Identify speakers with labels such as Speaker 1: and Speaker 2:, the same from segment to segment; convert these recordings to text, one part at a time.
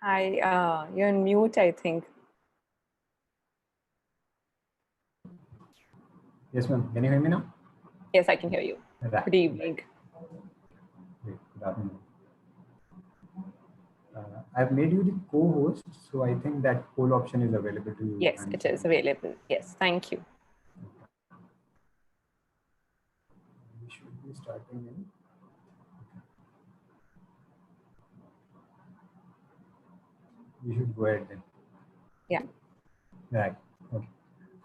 Speaker 1: Hi, you're on mute, I think.
Speaker 2: Yes, ma'am. Can you hear me now?
Speaker 1: Yes, I can hear you.
Speaker 2: Right.
Speaker 1: Good evening.
Speaker 2: Great. Good afternoon. I've made you the co-host, so I think that poll option is available to you.
Speaker 1: Yes, it is available. Yes, thank you.
Speaker 2: We should be starting in. We should go ahead then.
Speaker 1: Yeah.
Speaker 2: Right. Okay.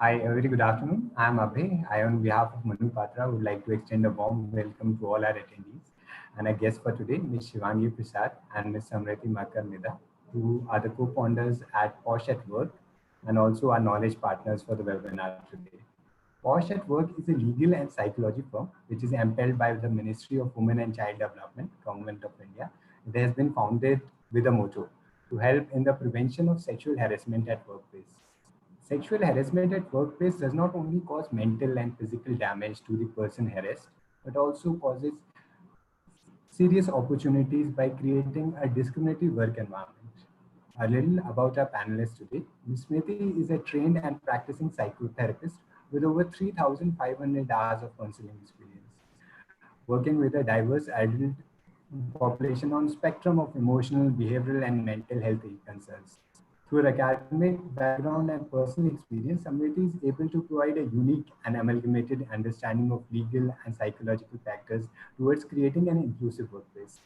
Speaker 2: Hi, a very good afternoon. I'm Abhay. I, on behalf of Manu Patra, would like to extend a warm welcome to all our attendees and our guests for today, Ms. Shivangi Prasad and Ms. Samriti Makar-Nida, who are the co-founders at Posh at Work and also our knowledge partners for the webinar today. Posh at Work is a legal and psychology firm which is impelled by the Ministry of Women and Child Development, Government of India. It has been founded with a motto to help in the prevention of sexual harassment at workplace. Sexual harassment at workplace does not only cause mental and physical damage to the person harassed, but also causes serious opportunities by creating a discriminatory work environment. A little about our panelists today. Ms. Smriti is a trained and practicing psychotherapist with over 3,500 hours of counseling experience, working with a diverse adult population on spectrum of emotional, behavioral, and mental health concerns. Through her academic background and personal experience, Samriti is able to provide a unique and amalgamated understanding of legal and psychological factors towards creating an inclusive workplace.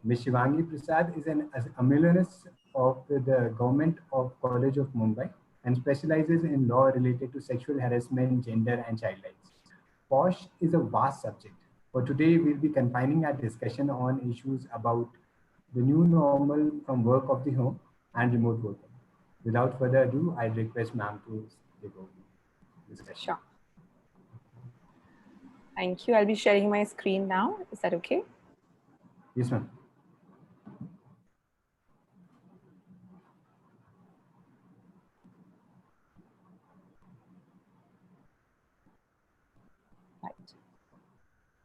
Speaker 2: Ms. Shivangi Prasad is an alumnus of the Government of College of Mumbai and specializes in law related to sexual harassment, gender, and child rights. POSH is a vast subject. For today, we'll be confining our discussion on issues about the new normal from work of the home and remote working. Without further ado, I request ma'am to take over the discussion.
Speaker 1: Sure. Thank you. I'll be sharing my screen now. Is that okay?
Speaker 2: Yes, ma'am.
Speaker 1: Right.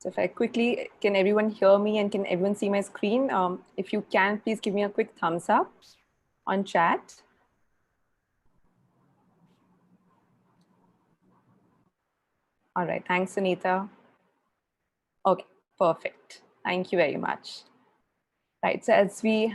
Speaker 1: So if I quickly, can everyone hear me and can everyone see my screen? If you can, please give me a quick thumbs up on chat. All right. Thanks, Anita. Okay, perfect. Thank you very much. Right. So as we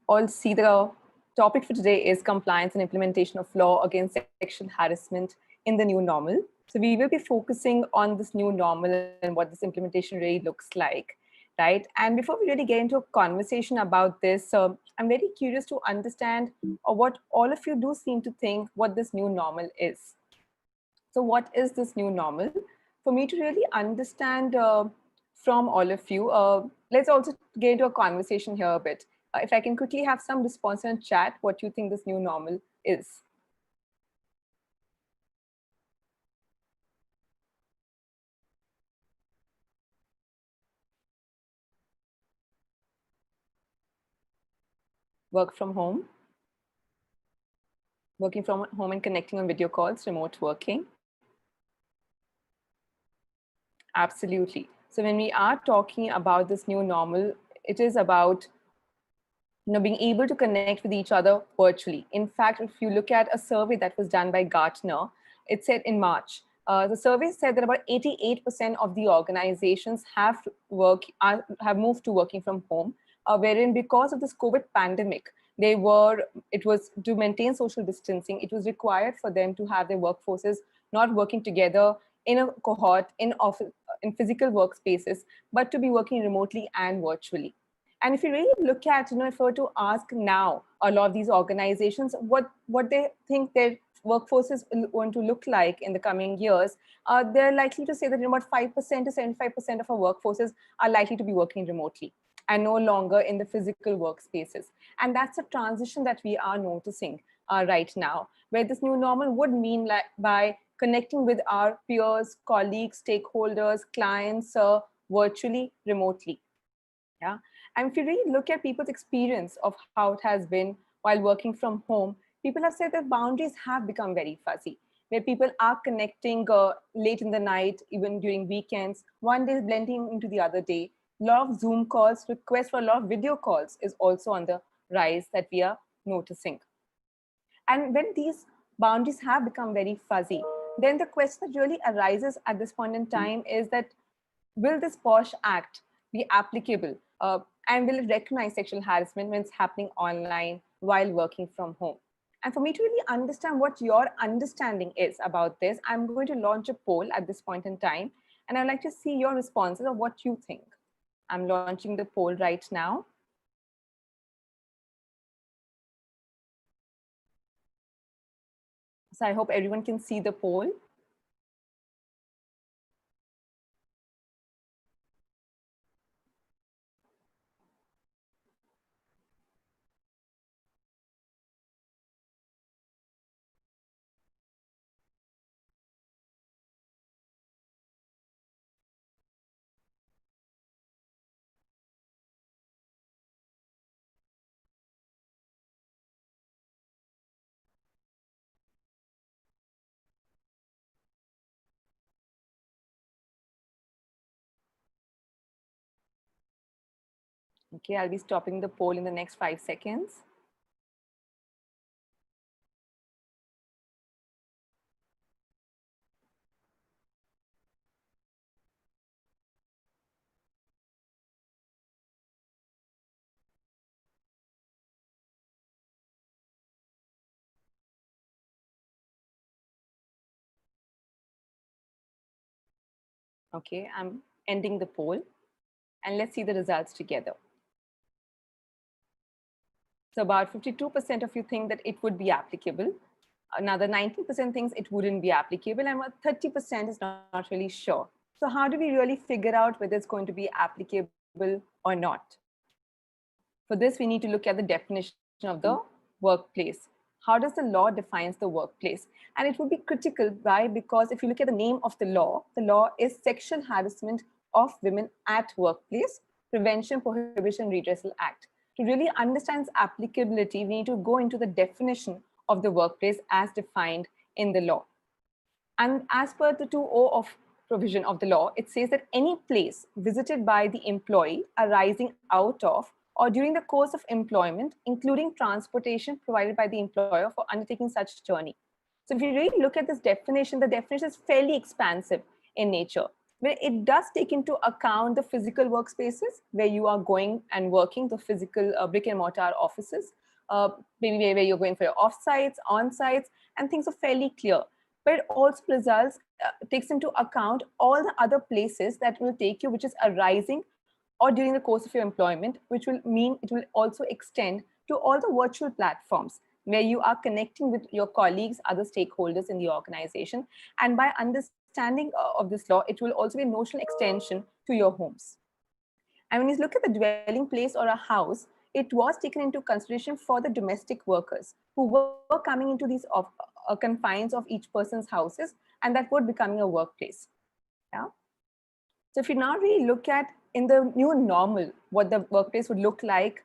Speaker 1: all see, the topic for today is compliance and implementation of law against sexual harassment in the new normal. So we will be focusing on this new normal and what this implementation really looks like, right? And before we really get into a conversation about this, I'm very curious to understand what all of you do seem to think what this new normal is. So what is this new normal? For me to really understand from all of you, let's also get into a conversation here a bit. If I can quickly have some response in chat, what you think this new normal is. Work from home, working from home and connecting on video calls, remote working. Absolutely. So when we are talking about this new normal, it is about being able to connect with each other virtually. In fact, if you look at a survey that was done by Gartner, it said in March, the survey said that about 88% of the organizations have moved to working from home, wherein because of this COVID pandemic, it was to maintain social distancing, it was required for them to have their workforces not working together in a cohort, in physical workspaces, but to be working remotely and virtually. And if you really look at, if I were to ask now a lot of these organizations what they think their workforces is going to look like in the coming years, they're likely to say that about 5% to 75% of our workforces are likely to be working remotely and no longer in the physical workspaces. And that's a transition that we are noticing right now, where this new normal would mean like by connecting with our peers, colleagues, stakeholders, clients virtually, remotely. Yeah. And if you really look at people's experience of how it has been while working from home, people have said that boundaries have become very fuzzy, where people are connecting late in the night, even during weekends. One day is blending into the other day. A lot of Zoom calls, requests for a lot of video calls is also on the rise that we are noticing. And when these boundaries have become very fuzzy, then the question that really arises at this point in time is that, will this POSH Act be applicable? And will it recognize sexual harassment when it's happening online while working from home? And for me to really understand what your understanding is about this, I'm going to launch a poll at this point in time. And I'd like to see your responses of what you think. I'm launching the poll right now. So I hope everyone can see the poll. Okay, I'll be stopping the poll in the next 5 seconds. Okay, I'm ending the poll and let's see the results together. So about 52% of you think that it would be applicable. Another 19% thinks it wouldn't be applicable, and about 30% is not really sure. So how do we really figure out whether it's going to be applicable or not? For this, we need to look at the definition of the workplace. How does the law defines the workplace? And it would be critical. Why? Because if you look at the name of the law is Sexual Harassment of Women at Workplace Prevention, Prohibition, Redressal Act. To really understand its applicability, we need to go into the definition of the workplace as defined in the law. And as per the 2.0 of provision of the law, it says that any place visited by the employee arising out of or during the course of employment, including transportation provided by the employer for undertaking such journey. So if you really look at this definition, the definition is fairly expansive in nature, where it does take into account the physical workspaces where you are going and working, the physical brick and mortar offices, maybe where you're going for your off-sites, on-sites, and things are fairly clear. But it also takes into account all the other places that will take you, which is arising or during the course of your employment, which will mean it will also extend to all the virtual platforms where you are connecting with your colleagues, other stakeholders in the organization. And by understanding of this law, it will also be a notional extension to your homes. And when you look at the dwelling place or a house, it was taken into consideration for the domestic workers who were coming into these confines of each person's houses, and that would becoming a workplace. Yeah. So if you now really look at in the new normal, what the workplace would look like,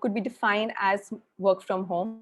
Speaker 1: could be defined as work from home,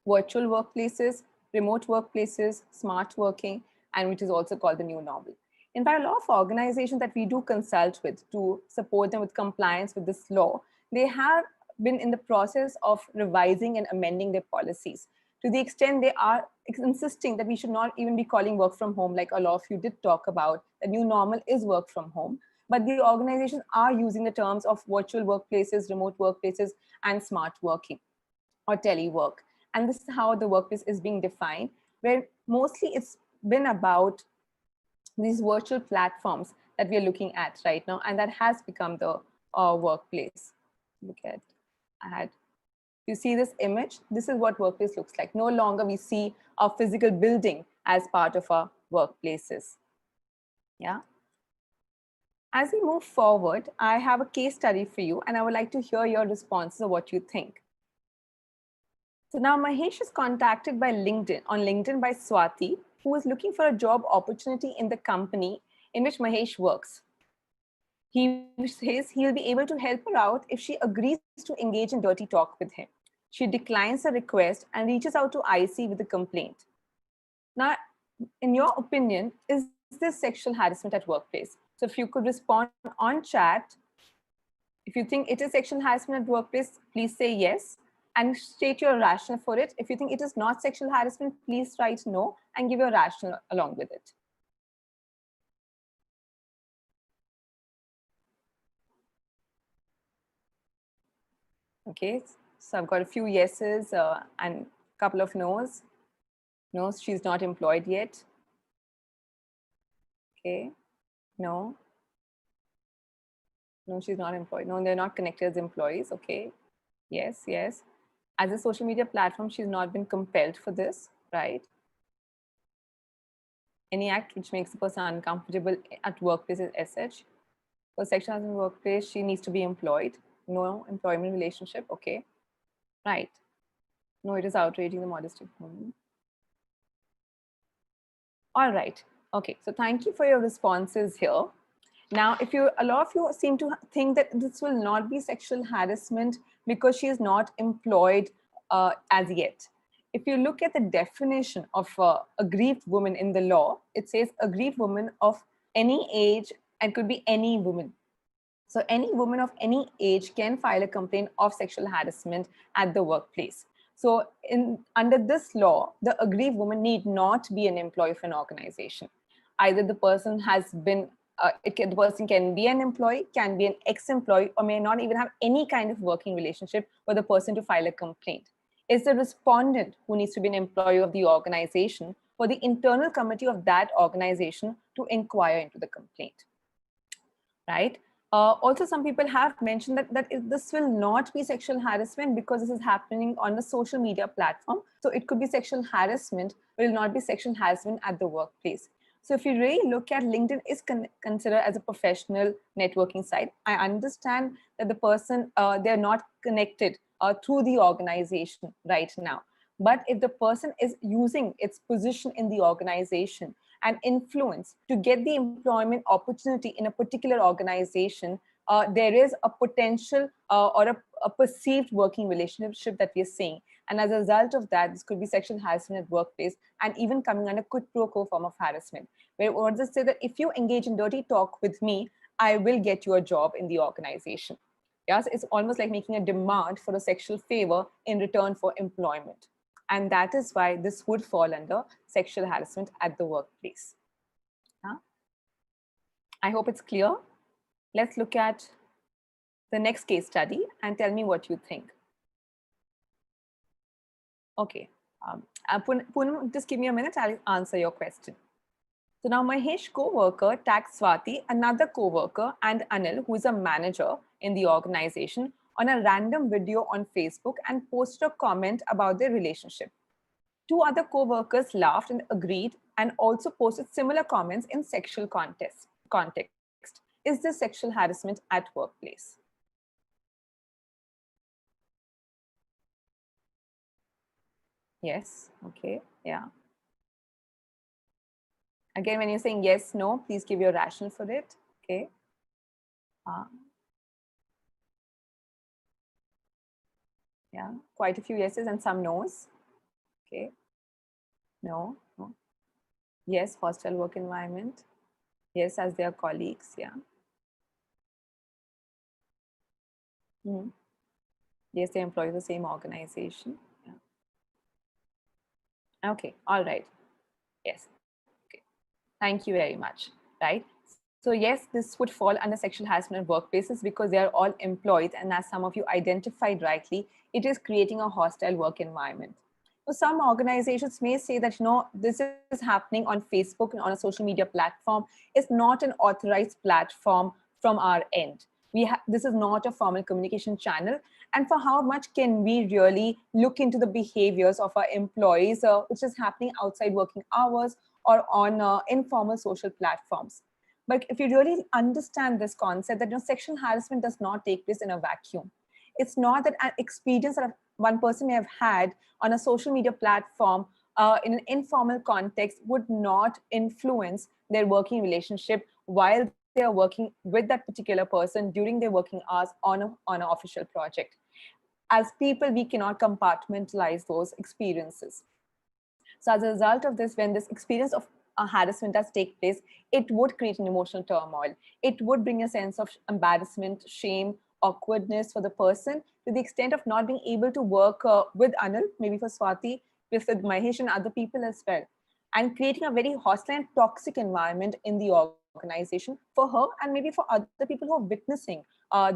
Speaker 1: virtual workplaces, remote workplaces, smart working, and which is also called the new normal. In fact, a lot of organizations that we do consult with to support them with compliance with this law, they have been in the process of revising and amending their policies to the extent they are insisting that we should not even be calling work from home, like a lot of you did talk about. The new normal is work from home, but the organizations are using the terms of virtual workplaces, remote workplaces, and smart working or telework. And this is how the workplace is being defined, where mostly it's been about these virtual platforms that we are looking at right now, and that has become the workplace. Look at, you see this image? This is what workplace looks like. No longer we see a physical building as part of our workplaces. Yeah. As we move forward, I have a case study for you, and I would like to hear your responses of what you think. So now Mahesh is contacted by LinkedIn by Swati, who is looking for a job opportunity in the company in which Mahesh works. He says he'll be able to help her out if she agrees to engage in dirty talk with him. She declines the request and reaches out to IC with a complaint. Now, in your opinion, is this sexual harassment at workplace? So if you could respond on chat If you think it is sexual harassment at workplace, please say yes and state your rationale for it. If you think it is not sexual harassment, please write no and give your rationale along with it. Okay, so I've got a few yeses and a couple of no's. No, she's not employed yet. Okay, no. No, she's not employed. No, they're not connected as employees. Okay, yes, yes. As a social media platform, she's not been compelled for this, right? Any act which makes a person uncomfortable at workplace is SH. For sexual harassment workplace, she needs to be employed. No employment relationship. Okay, right. No, it is outraging the modesty of women. All right. Okay, so thank you for your responses here. Now, if you, a lot of you seem to think that this will not be sexual harassment because she is not employed as yet. If you look at the definition of aggrieved woman in the law, it says aggrieved woman of any age and could be any woman. So any woman of any age can file a complaint of sexual harassment at the workplace. So under this law, the aggrieved woman need not be an employee of an organization. Either the person has been, the person can be an employee, can be an ex-employee, or may not even have any kind of working relationship with the person to file a complaint. It's the respondent who needs to be an employee of the organization for the internal committee of that organization to inquire into the complaint, right? Also, some people have mentioned that this will not be sexual harassment because this is happening on a social media platform. So it could be sexual harassment, but it will not be sexual harassment at the workplace. So if you really look at LinkedIn is considered as a professional networking site, I understand that the person, they're not connected through the organization right now. But if the person is using its position in the organization and influence to get the employment opportunity in a particular organization, there is a potential or a perceived working relationship that we are seeing. And as a result of that, this could be sexual harassment at workplace and even coming under quid pro quo form of harassment. Where what does it say that if you engage in dirty talk with me, I will get you a job in the organization. Yes, it's almost like making a demand for a sexual favor in return for employment. And that is why this would fall under sexual harassment at the workplace. I hope it's clear. Let's look at the next case study and tell me what you think. Okay, Poonam, just give me a minute, I'll answer your question. So now Mahesh co-worker tagged Swati, another co-worker, and Anil, who is a manager in the organization, on a random video on Facebook and posted a comment about their relationship. Two other co-workers laughed and agreed and also posted similar comments in sexual context. Is this sexual harassment at workplace? Yes, okay, yeah. Again, when you're saying yes, no, please give your rationale for it, okay? Yeah, quite a few yeses and some no's, okay? No, no. Yes, hostile work environment. Yes, as their colleagues, yeah. Mm-hmm. Yes, they employ the same organization. Yeah. Okay, all right. Yes, okay. Thank you very much, right? So yes, this would fall under sexual harassment at workplaces because they are all employed, and as some of you identified rightly, it is creating a hostile work environment. So some organizations may say that, this is happening on Facebook and on a social media platform. It's not an authorized platform from our end. This is not a formal communication channel. And for how much can we really look into the behaviors of our employees, which is happening outside working hours or on informal social platforms? But if you really understand this concept that sexual harassment does not take place in a vacuum. It's not that an experience that one person may have had on a social media platform in an informal context would not influence their working relationship while they are working with that particular person during their working hours on an official project. As people, we cannot compartmentalize those experiences. So as a result of this, when this experience of harassment does take place, it would create an emotional turmoil. It would bring a sense of embarrassment, shame, awkwardness for the person, to the extent of not being able to work with Anil, maybe for Swati, with Mahesh and other people as well, and creating a very hostile and toxic environment in the organization for her and maybe for other people who are witnessing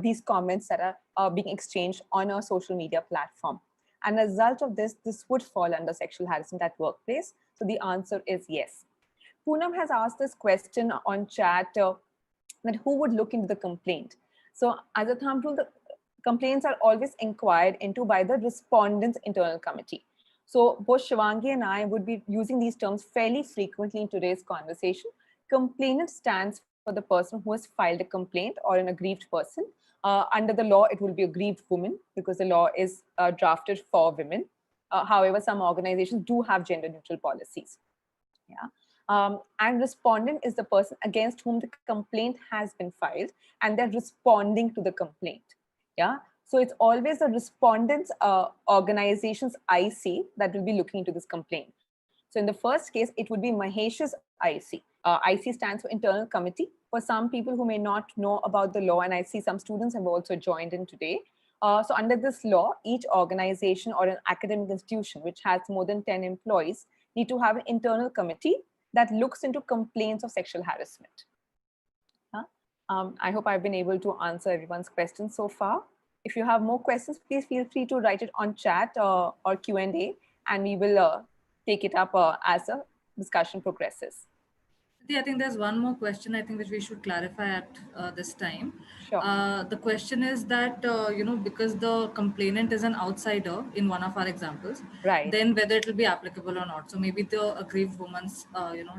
Speaker 1: these comments that are being exchanged on a social media platform. And as a result of this would fall under sexual harassment at workplace. So the answer is yes. Poonam has asked this question on chat that who would look into the complaint. So as a thumb rule, the complaints are always inquired into by the respondent's internal committee. So both Shivangi and I would be using these terms fairly frequently in today's conversation. Complainant stands for the person who has filed a complaint or an aggrieved person. Under the law, it will be aggrieved woman because the law is drafted for women. However, some organizations do have gender neutral policies. Yeah. And respondent is the person against whom the complaint has been filed and they're responding to the complaint. Yeah. So it's always the respondent's organization's IC that will be looking into this complaint. So in the first case, it would be Mahesh's IC. IC stands for Internal Committee. For some people who may not know about the law, and I see some students have also joined in today. So under this law, each organization or an academic institution which has more than 10 employees need to have an internal committee that looks into complaints of sexual harassment. I hope I've been able to answer everyone's questions so far. If you have more questions, please feel free to write it on chat or Q&A, and we will take it up as a discussion progresses.
Speaker 3: I think there's one more question I think which we should clarify at this time.
Speaker 1: Sure.
Speaker 3: The question is that, because the complainant is an outsider in one of our examples,
Speaker 1: right,
Speaker 3: then whether it will be applicable or not. So maybe the aggrieved woman's,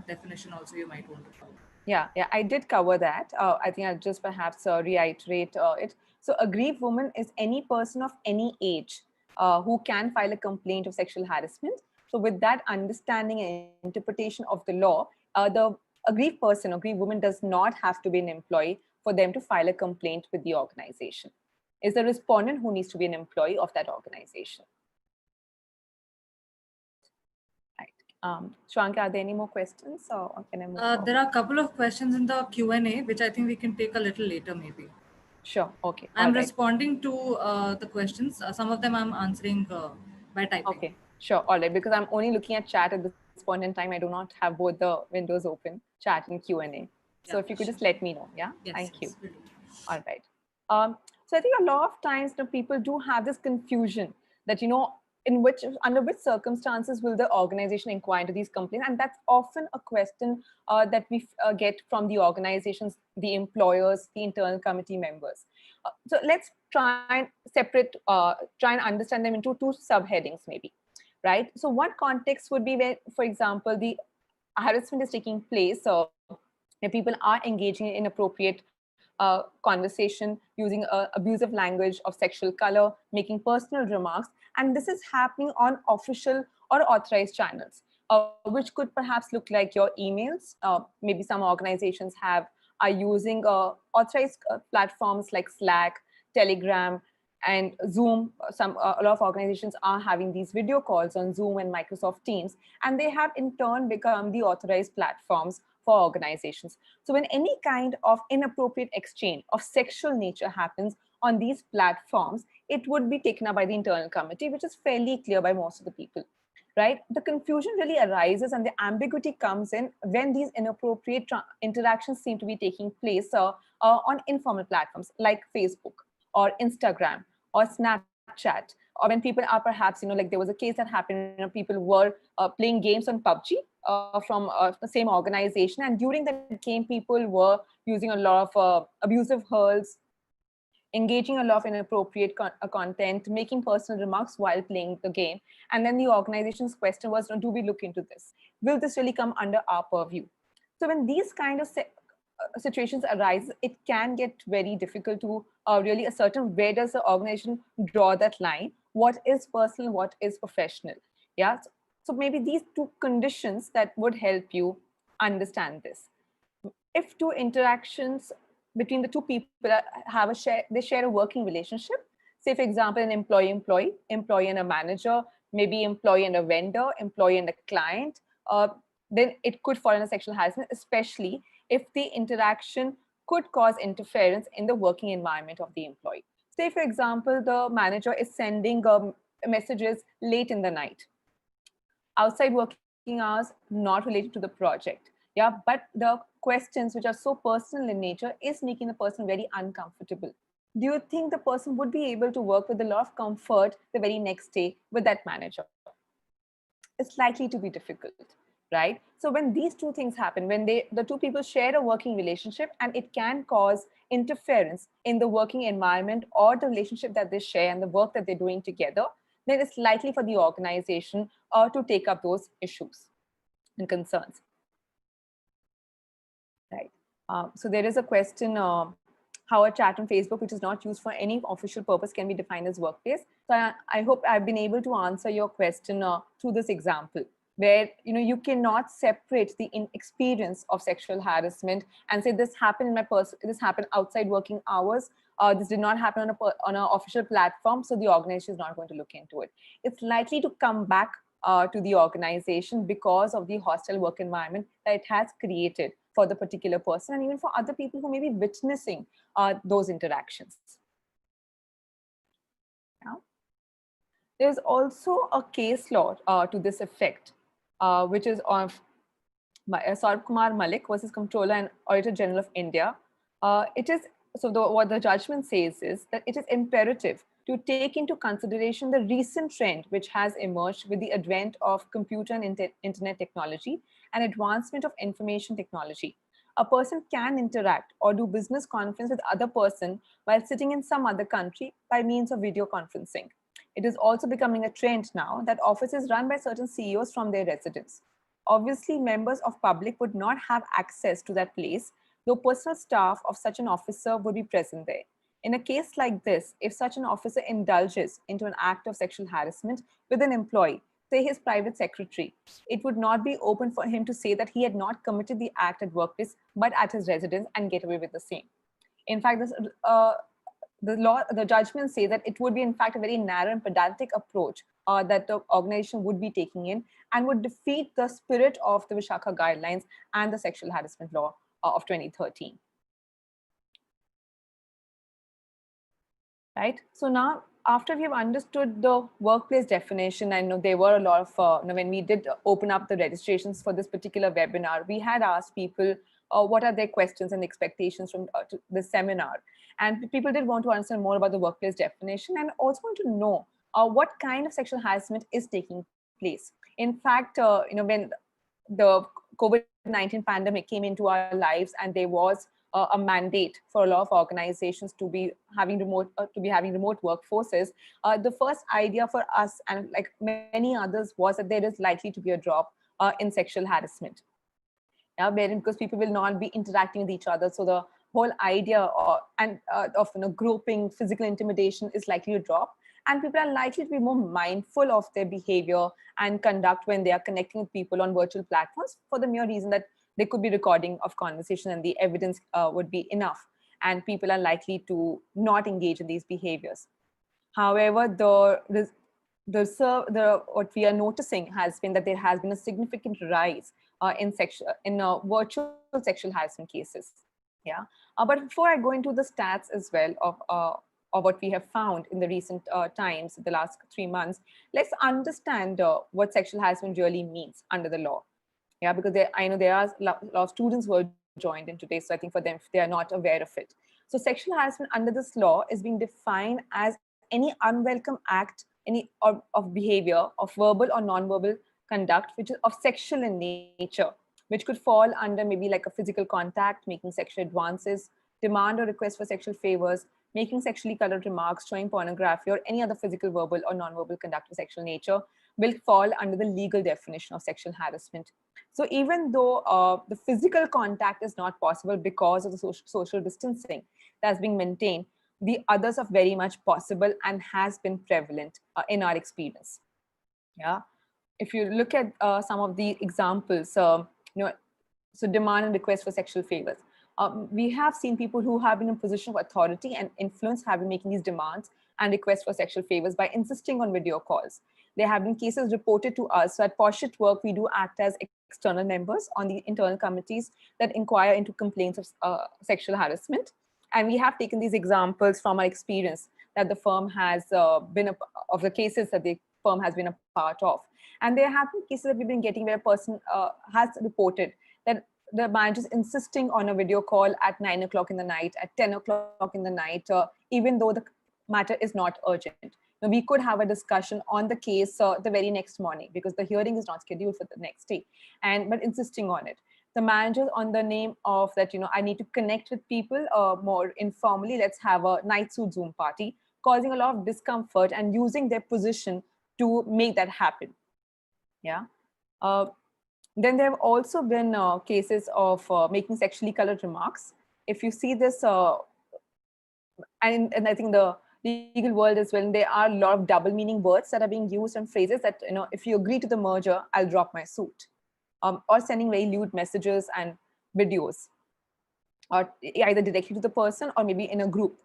Speaker 3: definition also you might want to cover.
Speaker 1: Yeah, I did cover that. I think I'll just perhaps reiterate it. So aggrieved woman is any person of any age who can file a complaint of sexual harassment. So with that understanding and interpretation of the law, the aggrieved person, aggrieved woman does not have to be an employee for them to file a complaint with the organization. It's the respondent who needs to be an employee of that organization. Right. Shwanka, are there any more questions or can I move forward?
Speaker 3: There are a couple of questions in the Q&A, which I think we can take a little later maybe.
Speaker 1: Sure, okay.
Speaker 3: I'm responding to the questions. Some of them I'm answering by typing.
Speaker 1: Okay, sure, all right, because I'm only looking at chat at this point in time. I do not have both the windows open, chat and Q&A. So if you could just let me know, yeah?
Speaker 3: Yes,
Speaker 1: thank you.
Speaker 3: Will do.
Speaker 1: All right. So I think a lot of times people do have this confusion that, under which circumstances will the organization inquire into these complaints? And that's often a question that we get from the organizations, the employers, the internal committee members. So let's try and try and understand them into two subheadings maybe, right? So one context would be where, for example, the harassment is taking place, where people are engaging in inappropriate conversation, using abusive language of sexual color, making personal remarks. And this is happening on official or authorized channels, which could perhaps look like your emails. Maybe some organizations are using authorized platforms like Slack, Telegram, and Zoom. A lot of organizations are having these video calls on Zoom and Microsoft Teams, and they have in turn become the authorized platforms for organizations. So when any kind of inappropriate exchange of sexual nature happens on these platforms, it would be taken up by the internal committee, which is fairly clear by most of the people, right? The confusion really arises and the ambiguity comes in when these inappropriate interactions seem to be taking place on informal platforms like Facebook or Instagram or Snapchat, or when people are perhaps, like there was a case that happened, people were playing games on PUBG from the same organization. And during that game, people were using a lot of abusive hurls, engaging a lot of inappropriate content, making personal remarks while playing the game. And then the organization's question was, do we look into this? Will this really come under our purview? So when these kind of situations arise, it can get very difficult to really ascertain where does the organization draw that line, what is personal, what is professional. Yeah. So maybe these two conditions that would help you understand this. If two interactions between the two people they share a working relationship, say for example, an employee and a manager, maybe employee and a vendor, employee and a client, then it could fall under sexual harassment, especially if the interaction could cause interference in the working environment of the employee. Say, for example, the manager is sending messages late in the night, outside working hours, not related to the project. Yeah, but the questions which are so personal in nature is making the person very uncomfortable. Do you think the person would be able to work with a lot of comfort the very next day with that manager? It's likely to be difficult, right? So when these two things happen, when the two people share a working relationship, and it can cause interference in the working environment or the relationship that they share and the work that they're doing together, then it's likely for the organization to take up those issues and concerns, right? So there is a question, how a chat on Facebook, which is not used for any official purpose, can be defined as workplace. So I hope I've been able to answer your question through this example, where you cannot separate the experience of sexual harassment and say this happened in this happened outside working hours. This did not happen on an official platform, so the organization is not going to look into it. It's likely to come back to the organization because of the hostile work environment that it has created for the particular person, and even for other people who may be witnessing those interactions. Now, there's also a case law to this effect, which is of Saurabh Kumar Malik versus Comptroller and Auditor General of India. What the judgment says is that it is imperative to take into consideration the recent trend which has emerged with the advent of computer and internet technology and advancement of information technology. A person can interact or do business conference with other person while sitting in some other country by means of video conferencing. It is also becoming a trend now that offices run by certain CEOs from their residence. Obviously, members of public would not have access to that place, though personal staff of such an officer would be present there. In a case like this, if such an officer indulges into an act of sexual harassment with an employee, say his private secretary, it would not be open for him to say that he had not committed the act at workplace, but at his residence, and get away with the same. In fact, the judgments say that it would be, in fact, a very narrow and pedantic approach that the organization would be taking in, and would defeat the spirit of the Vishakha guidelines and the sexual harassment law of 2013. Right? So now, after we've understood the workplace definition, I know there were a lot of, when we did open up the registrations for this particular webinar, we had asked people what are their questions and expectations from the seminar. And people did want to understand more about the workplace definition, and also want to know what kind of sexual harassment is taking place. In fact, when the COVID-19 pandemic came into our lives, and there was a mandate for a lot of organizations to be having remote workforces, the first idea for us, and like many others, was that there is likely to be a drop in sexual harassment. Yeah, because people will not be interacting with each other, so the whole idea of grouping, physical intimidation is likely to drop, and people are likely to be more mindful of their behavior and conduct when they are connecting with people on virtual platforms, for the mere reason that there could be recording of conversation and the evidence would be enough, and people are likely to not engage in these behaviors. However, what we are noticing has been that there has been a significant rise in virtual sexual harassment cases. Yeah, but before I go into the stats as well of what we have found in the recent times, the last 3 months, let's understand what sexual harassment really means under the law. Yeah, because I know there are a lot of students who are joined in today, so I think for them, they are not aware of it. So sexual harassment under this law is being defined as any unwelcome act, of behavior, of verbal or non-verbal conduct, which is of sexual in nature, which could fall under maybe like a physical contact, making sexual advances, demand or request for sexual favors, making sexually colored remarks, showing pornography, or any other physical, verbal, or non-verbal conduct of sexual nature, will fall under the legal definition of sexual harassment. So even though the physical contact is not possible because of the social distancing that's being maintained, the others are very much possible and has been prevalent in our experience. Yeah, if you look at some of the examples, so demand and request for sexual favors. We have seen people who have been in a position of authority and influence have been making these demands and requests for sexual favors by insisting on video calls. There have been cases reported to us. So at Posh at Work, we do act as external members on the internal committees that inquire into complaints of sexual harassment. And we have taken these examples from our experience, that the firm has of the cases that the firm has been a part of. And there have been cases that we've been getting where a person has reported that the manager is insisting on a video call at 9 o'clock in the night, at 10 o'clock in the night, even though the matter is not urgent. Now, we could have a discussion on the case the very next morning because the hearing is not scheduled for the next day, but insisting on it. The manager on the name of that, I need to connect with people more informally. Let's have a night suit Zoom party, causing a lot of discomfort and using their position to make that happen. Yeah. Then there have also been cases of making sexually colored remarks. If you see this, and I think the legal world as well, there are a lot of double meaning words that are being used and phrases that, if you agree to the merger, I'll drop my suit. Or sending very lewd messages and videos, or either directly to the person or maybe in a group,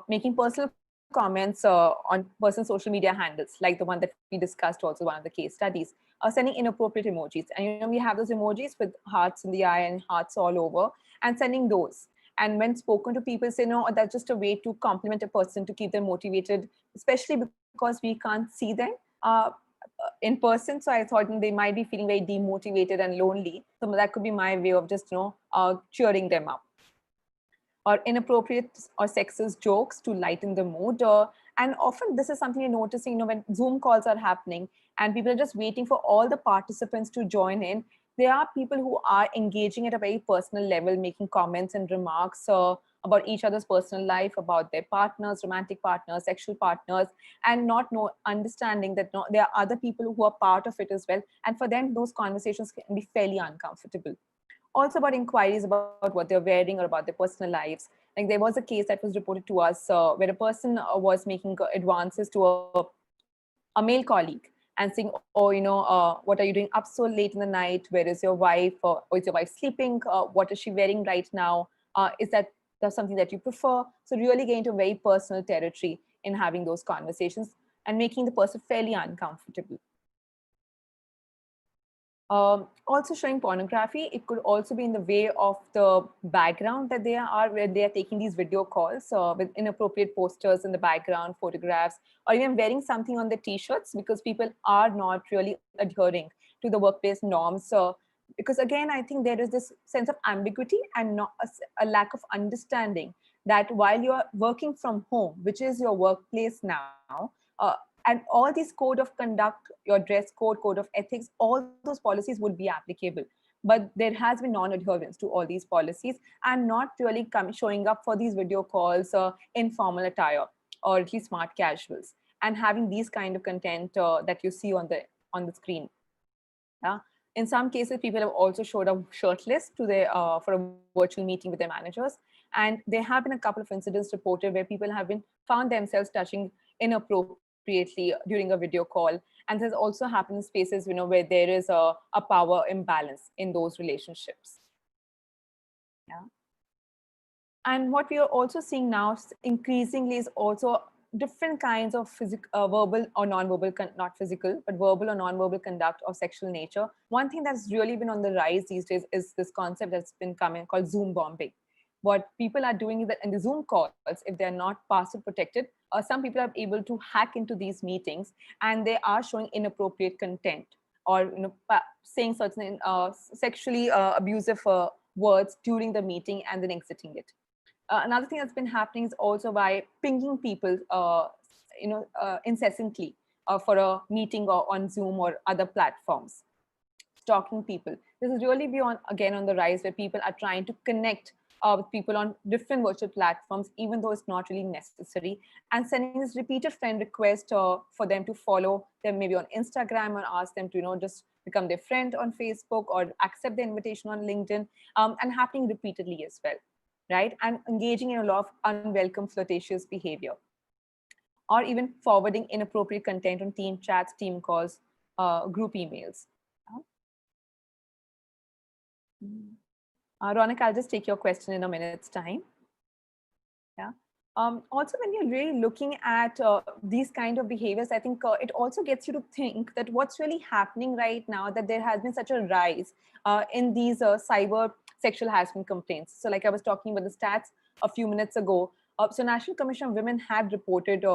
Speaker 1: making personal comments on personal social media handles, like the one that we discussed also, one of the case studies, sending inappropriate emojis. And we have those emojis with hearts in the eye and hearts all over, and sending those. And when spoken to, people say, no, that's just a way to compliment a person to keep them motivated, especially because we can't see them in person. So I thought they might be feeling very demotivated and lonely. So that could be my way of just, cheering them up. Or inappropriate or sexist jokes to lighten the mood. And often this is something you're noticing, when Zoom calls are happening and people are just waiting for all the participants to join in. There are people who are engaging at a very personal level, making comments and remarks about each other's personal life, about their partners, romantic partners, sexual partners, and not understanding that there are other people who are part of it as well. And for them, those conversations can be fairly uncomfortable. Also about inquiries about what they're wearing or about their personal lives. Like there was a case that was reported to us where a person was making advances to a male colleague and saying, oh, what are you doing up so late in the night? Where is your wife? Or is your wife sleeping? What is she wearing right now? Is that something that you prefer? So really getting into very personal territory in having those conversations and making the person fairly uncomfortable. Also showing pornography. It could also be in the way of the background that they are, where they are taking these video calls with inappropriate posters in the background, photographs, or even wearing something on the t-shirts because people are not really adhering to the workplace norms. Because again, I think there is this sense of ambiguity and not a lack of understanding that while you are working from home, which is your workplace now, and all these code of conduct, your dress code, code of ethics, all those policies would be applicable. But there has been non-adherence to all these policies and not really showing up for these video calls in formal attire or at least smart casuals, and having these kind of content that you see on the screen. In some cases, people have also showed up shirtless to their for a virtual meeting with their managers. And there have been a couple of incidents reported where people have been found themselves touching inappropriately during a video call. And there's also happened in spaces, where there is a power imbalance in those relationships. Yeah. And what we are also seeing now increasingly is also different kinds of verbal or non-verbal, not physical, but verbal or non-verbal conduct of sexual nature. One thing that's really been on the rise these days is this concept that's been coming called Zoom bombing. What people are doing is that in the Zoom calls, if they're not password protected, some people are able to hack into these meetings and they are showing inappropriate content or saying certain sexually abusive words during the meeting and then exiting it. Another thing that's been happening is also by pinging people, incessantly for a meeting or on Zoom or other platforms, stalking people. This is really beyond again on the rise, where people are trying to connect with people on different virtual platforms, even though it's not really necessary, and sending this repeated friend request for them to follow them maybe on Instagram or ask them to just become their friend on Facebook or accept the invitation on LinkedIn, and happening repeatedly as well. Right? And engaging in a lot of unwelcome flirtatious behavior, or even forwarding inappropriate content on team chats, team calls, group emails. Ronak, I'll just take your question in a minute's time. Yeah. Also, when you're really looking at these kind of behaviors, I think it also gets you to think that what's really happening right now, that there has been such a rise in these cyber sexual harassment complaints. So like I was talking about the stats a few minutes ago, So National Commission of Women had reported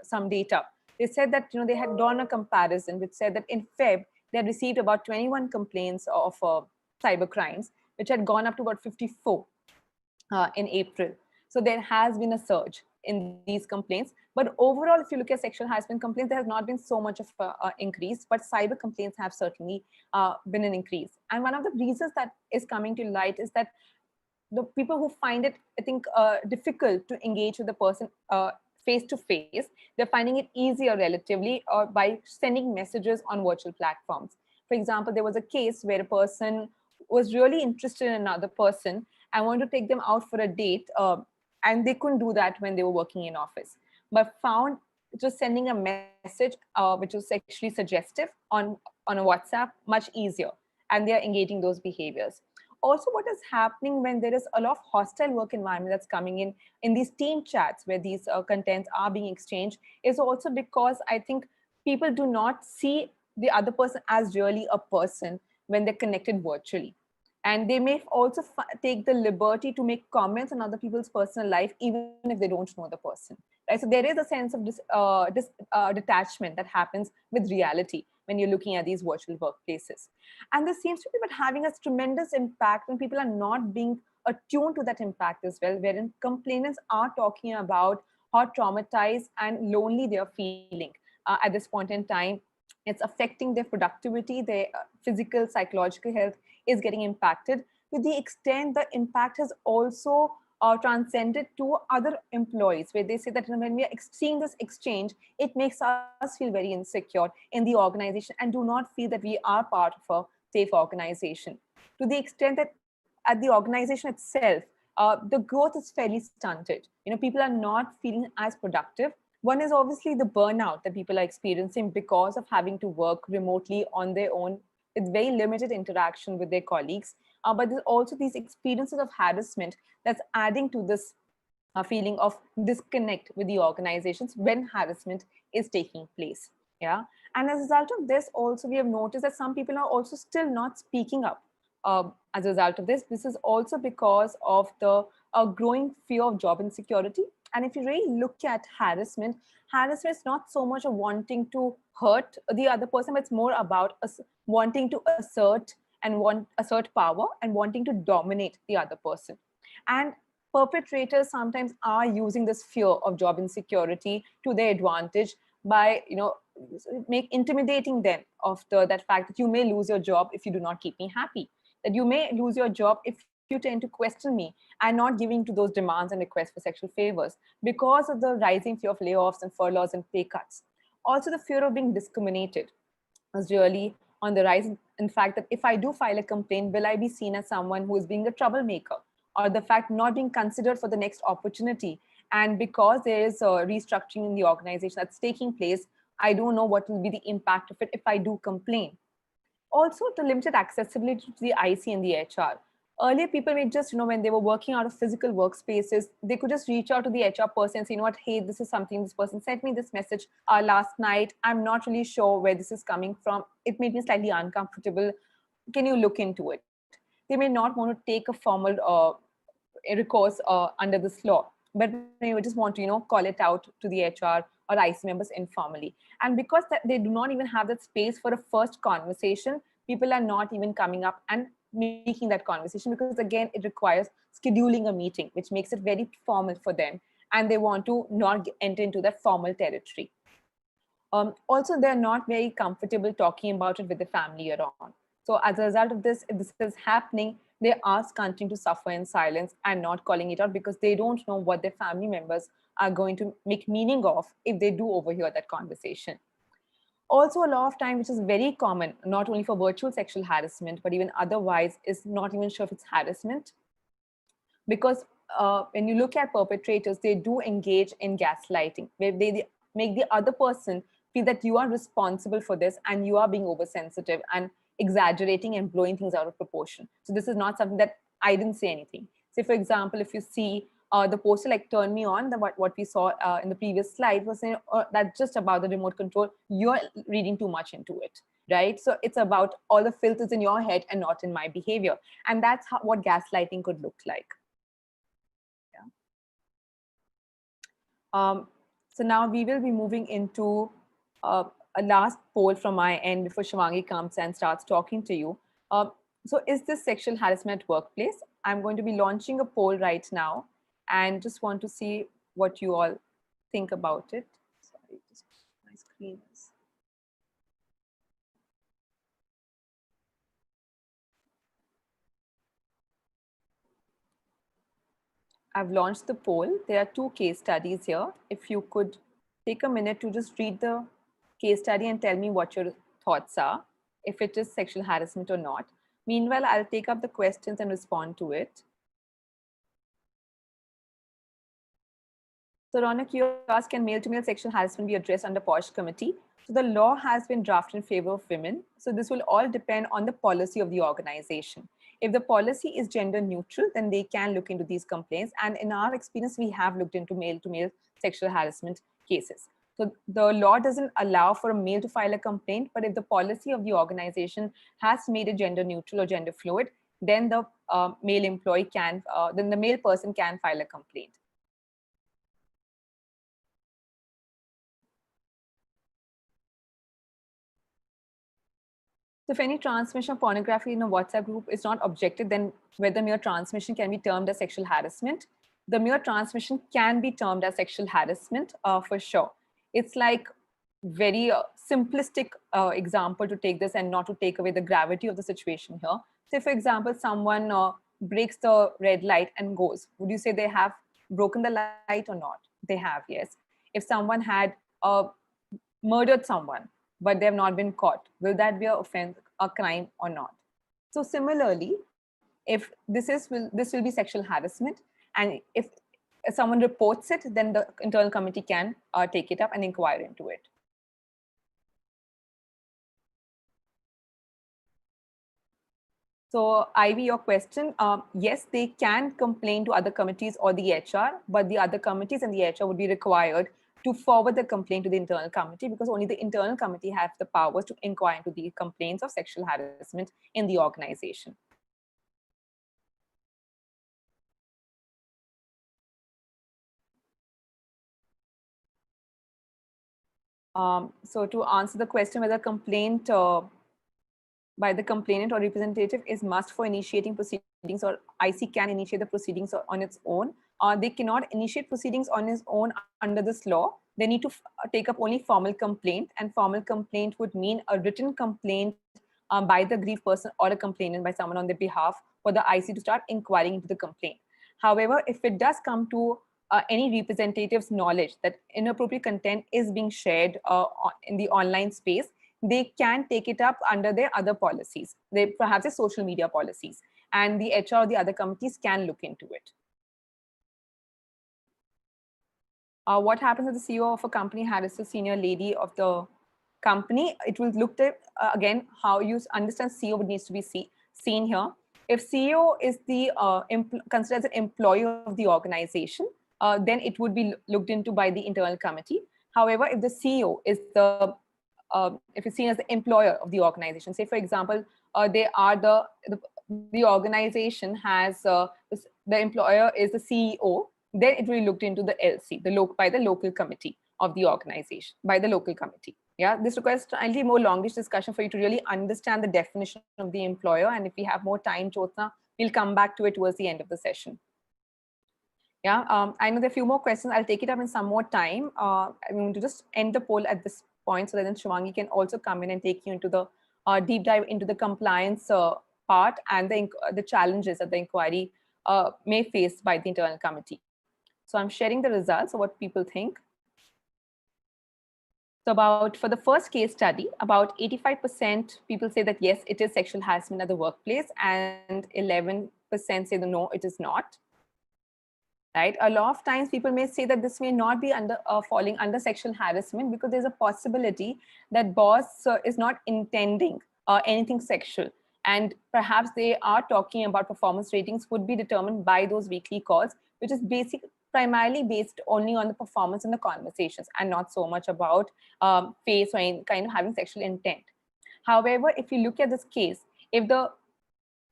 Speaker 1: some data. They said that they had done a comparison which said that in Feb they had received about 21 complaints of cyber crimes, which had gone up to about 54 in April. So there has been a surge in these complaints. But overall, if you look at sexual harassment complaints, there has not been so much of an increase, but cyber complaints have certainly been an increase. And one of the reasons that is coming to light is that the people who find it, I think, difficult to engage with the person face to face, they're finding it easier relatively by sending messages on virtual platforms. For example, there was a case where a person was really interested in another person and wanted to take them out for a date, and they couldn't do that when they were working in office, but found just sending a message which was sexually suggestive on a WhatsApp much easier, and they are engaging those behaviors. Also, what is happening when there is a lot of hostile work environment that's coming in these team chats where these contents are being exchanged is also because I think people do not see the other person as really a person when they're connected virtually. And they may also take the liberty to make comments on other people's personal life, even if they don't know the person. Right? So there is a sense of detachment that happens with reality when you're looking at these virtual workplaces. And this seems to be having a tremendous impact when people are not being attuned to that impact as well, wherein complainants are talking about how traumatized and lonely they are feeling at this point in time. It's affecting their productivity, their physical, psychological health is getting impacted, to the extent the impact has also transcended to other employees, where they say that when we are seeing this exchange, it makes us feel very insecure in the organization and do not feel that we are part of a safe organization. To the extent that at the organization itself, the growth is fairly stunted. People are not feeling as productive. One is obviously the burnout that people are experiencing because of having to work remotely on their own with very limited interaction with their colleagues. But there's also these experiences of harassment that's adding to this feeling of disconnect with the organizations when harassment is taking place. Yeah. And as a result of this, also, we have noticed that some people are also still not speaking up. As a result of this is also because of the growing fear of job insecurity. And if you really look at harassment is not so much of wanting to hurt the other person, but it's more about wanting to assert power and wanting to dominate the other person. And perpetrators sometimes are using this fear of job insecurity to their advantage by intimidating them of that fact that you may lose your job if you do not keep me happy, that you may lose your job if you tend to question me and not giving to those demands and requests for sexual favors, because of the rising fear of layoffs and furloughs and pay cuts. Also, the fear of being discriminated is really on the rise. In fact, that if I do file a complaint, will I be seen as someone who is being a troublemaker, or the fact not being considered for the next opportunity? And because there is a restructuring in the organization that's taking place, I don't know what will be the impact of it if I do complain. Also, the limited accessibility to the IC and the HR. Earlier, people may just, when they were working out of physical workspaces, they could just reach out to the HR person and say, hey, this is something, this person sent me this message last night. I'm not really sure where this is coming from. It made me slightly uncomfortable. Can you look into it? They may not want to take a formal recourse under this law, but you just want to, call it out to the HR or IC members informally. And because they do not even have that space for a first conversation, people are not even coming up and making that conversation, because again, it requires scheduling a meeting, which makes it very formal for them. And they want to not enter into that formal territory. Also, they're not very comfortable talking about it with the family around. So as a result of this, if this is happening, they are continuing to suffer in silence and not calling it out, because they don't know what their family members are going to make meaning of if they do overhear that conversation. Also, a lot of time, which is very common, not only for virtual sexual harassment, but even otherwise, is not even sure if it's harassment. Because when you look at perpetrators, they do engage in gaslighting, where they make the other person feel that you are responsible for this and you are being oversensitive and exaggerating and blowing things out of proportion. So this is not something that I didn't say anything. Say, for example, if you see the poster like Turn Me On, what we saw in the previous slide was saying that's just about the remote control. You're reading too much into it, right? So it's about all the filters in your head and not in my behavior. And that's what gaslighting could look like. So now we will be moving into a last poll from my end before Shivangi comes and starts talking to you. So is this sexual harassment at workplace? I'm going to be launching a poll right now and just want to see what you all think about it. Sorry, just my screen is. I've launched the poll. There are 2 case studies here. If you could take a minute to just read the case study and tell me what your thoughts are, if it is sexual harassment or not. Meanwhile, I'll take up the questions and respond to it. So Ronak, you asked, can male-to-male sexual harassment be addressed under POSH committee? So the law has been drafted in favor of women. So this will all depend on the policy of the organization. If the policy is gender neutral, then they can look into these complaints. And in our experience, we have looked into male-to-male sexual harassment cases. So the law doesn't allow for a male to file a complaint, but if the policy of the organization has made it gender neutral or gender fluid, then the male employee can, then the male person can file a complaint. So if any transmission of pornography in a WhatsApp group is not objected, then whether mere transmission can be termed as sexual harassment. The mere transmission can be termed as sexual harassment for sure. It's like very simplistic example to take this and not to take away the gravity of the situation here. Say, for example, someone breaks the red light and goes. Would you say they have broken the light or not? They have, yes. If someone had murdered someone, but they have not been caught, will that be an offense, a crime or not? So similarly, if this will be sexual harassment, and if someone reports it, then the internal committee can take it up and inquire into it. So Ivy, your question, yes, they can complain to other committees or the HR, but the other committees and the HR would be required to forward the complaint to the internal committee, because only the internal committee have the powers to inquire into the complaints of sexual harassment in the organization. So to answer the question whether complaint by the complainant or representative is must for initiating proceedings, or IC can initiate the proceedings on its own, they cannot initiate proceedings on its own under this law. They need to take up only formal complaint, and formal complaint would mean a written complaint by the aggrieved person or a complainant by someone on their behalf for the IC to start inquiring into the complaint. However, if it does come to any representative's knowledge that inappropriate content is being shared in the online space, they can take it up under their other policies, they perhaps their social media policies, and the HR or the other committees can look into it. What happens if the CEO of a company harasses a senior lady of the company? It will look at, again, how you understand CEO needs to be seen here. If CEO is the considered as an employee of the organization, then it would be looked into by the internal committee. However, if the CEO is the if it's seen as the employer of the organization, say for example, they are the organization has the employer is the CEO, then it will be looked into the LC, by the local committee of the organization, by the local committee. Yeah, this requires slightly more longish discussion for you to really understand the definition of the employer. And if we have more time, Jyotsna, we'll come back to it towards the end of the session. Yeah, I know there are a few more questions. I'll take it up in some more time. I'm going to just end the poll at this point so that then Shivangi can also come in and take you into the deep dive into the compliance part and the challenges that the inquiry may face by the internal committee. So I'm sharing the results of what people think. So for the first case study, about 85% people say that yes, it is sexual harassment at the workplace, and 11% say that no, it is not. Right? A lot of times people may say that this may not be falling under sexual harassment because there's a possibility that boss is not intending anything sexual. And perhaps they are talking about performance ratings would be determined by those weekly calls, which is primarily based only on the performance and the conversations, and not so much about face or any kind of having sexual intent. However, if you look at this case, if the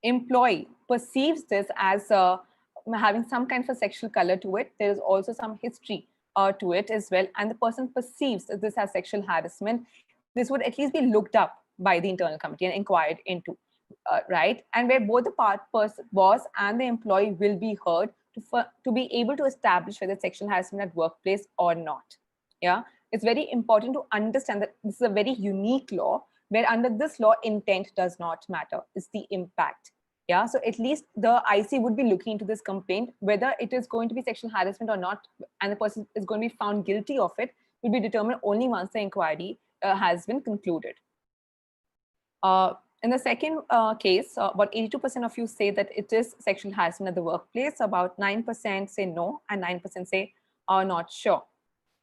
Speaker 1: employee perceives this as having some kind of a sexual color to it, there is also some history to it as well, and the person perceives that this as sexual harassment, this would at least be looked up by the internal committee and inquired into, right? And where both the boss and the employee will be heard to be able to establish whether sexual harassment at workplace or not. Yeah, it's very important to understand that this is a very unique law where under this law intent does not matter, it's the impact. Yeah, so at least the IC would be looking into this complaint, whether it is going to be sexual harassment or not, and the person is going to be found guilty of it will be determined only once the inquiry has been concluded. In the second case, about 82% of you say that it is sexual harassment at the workplace. About 9% say no, and 9% say are not sure.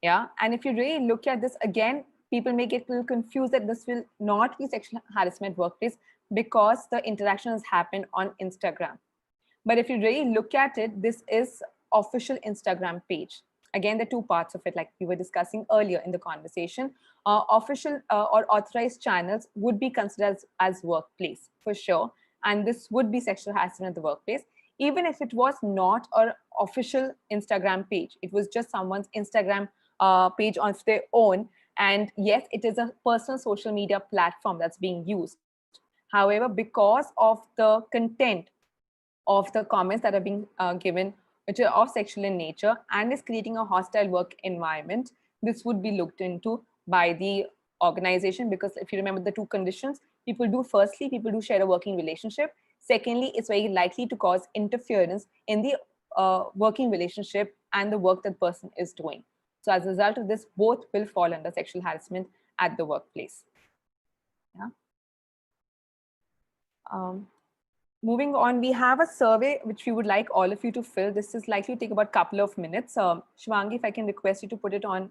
Speaker 1: Yeah, and if you really look at this again, people may get a little confused that this will not be sexual harassment workplace because the interaction has happened on Instagram. But if you really look at it, this is official Instagram page. Again, the two parts of it, like we were discussing earlier in the conversation, official or authorized channels would be considered as workplace for sure. And this would be sexual harassment at the workplace. Even if it was not an official Instagram page, it was just someone's Instagram page on their own. And yes, it is a personal social media platform that's being used. However, because of the content of the comments that are being given, which are of sexual in nature and is creating a hostile work environment, this would be looked into by the organization. Because if you remember the two conditions, firstly, people do share a working relationship. Secondly, it's very likely to cause interference in the working relationship and the work that person is doing. So as a result of this, both will fall under sexual harassment at the workplace. Yeah. Moving on, we have a survey which we would like all of you to fill. This is likely to take about a couple of minutes. Shivangi, if I can request you to put it on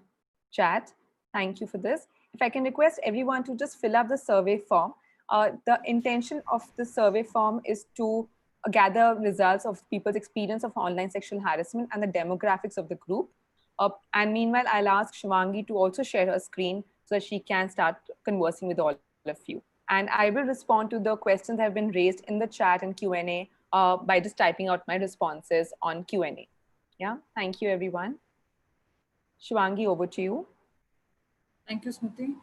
Speaker 1: chat. Thank you for this. If I can request everyone to just fill up the survey form. The intention of the survey form is to gather results of people's experience of online sexual harassment and the demographics of the group. And meanwhile, I'll ask Shivangi to also share her screen so that she can start conversing with all of you. And I will respond to the questions that have been raised in the chat and Q&A by just typing out my responses on Q&A. Yeah, thank you, everyone. Shivangi, over to you.
Speaker 3: Thank you, Smriti.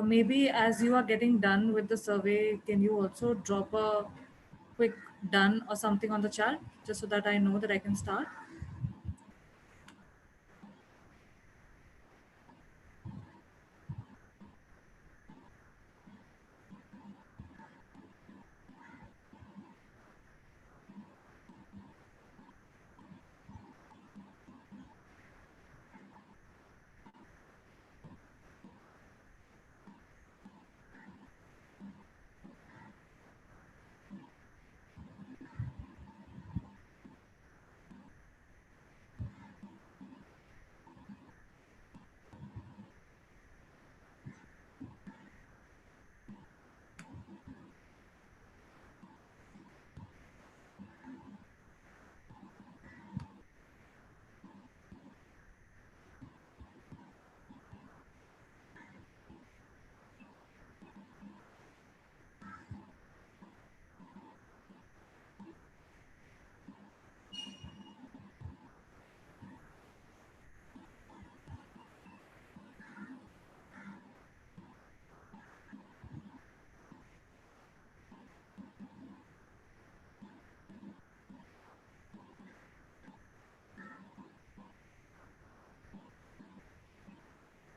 Speaker 3: Maybe as you are getting done with the survey, can you also drop a quick done or something on the chat just so that I know that I can start?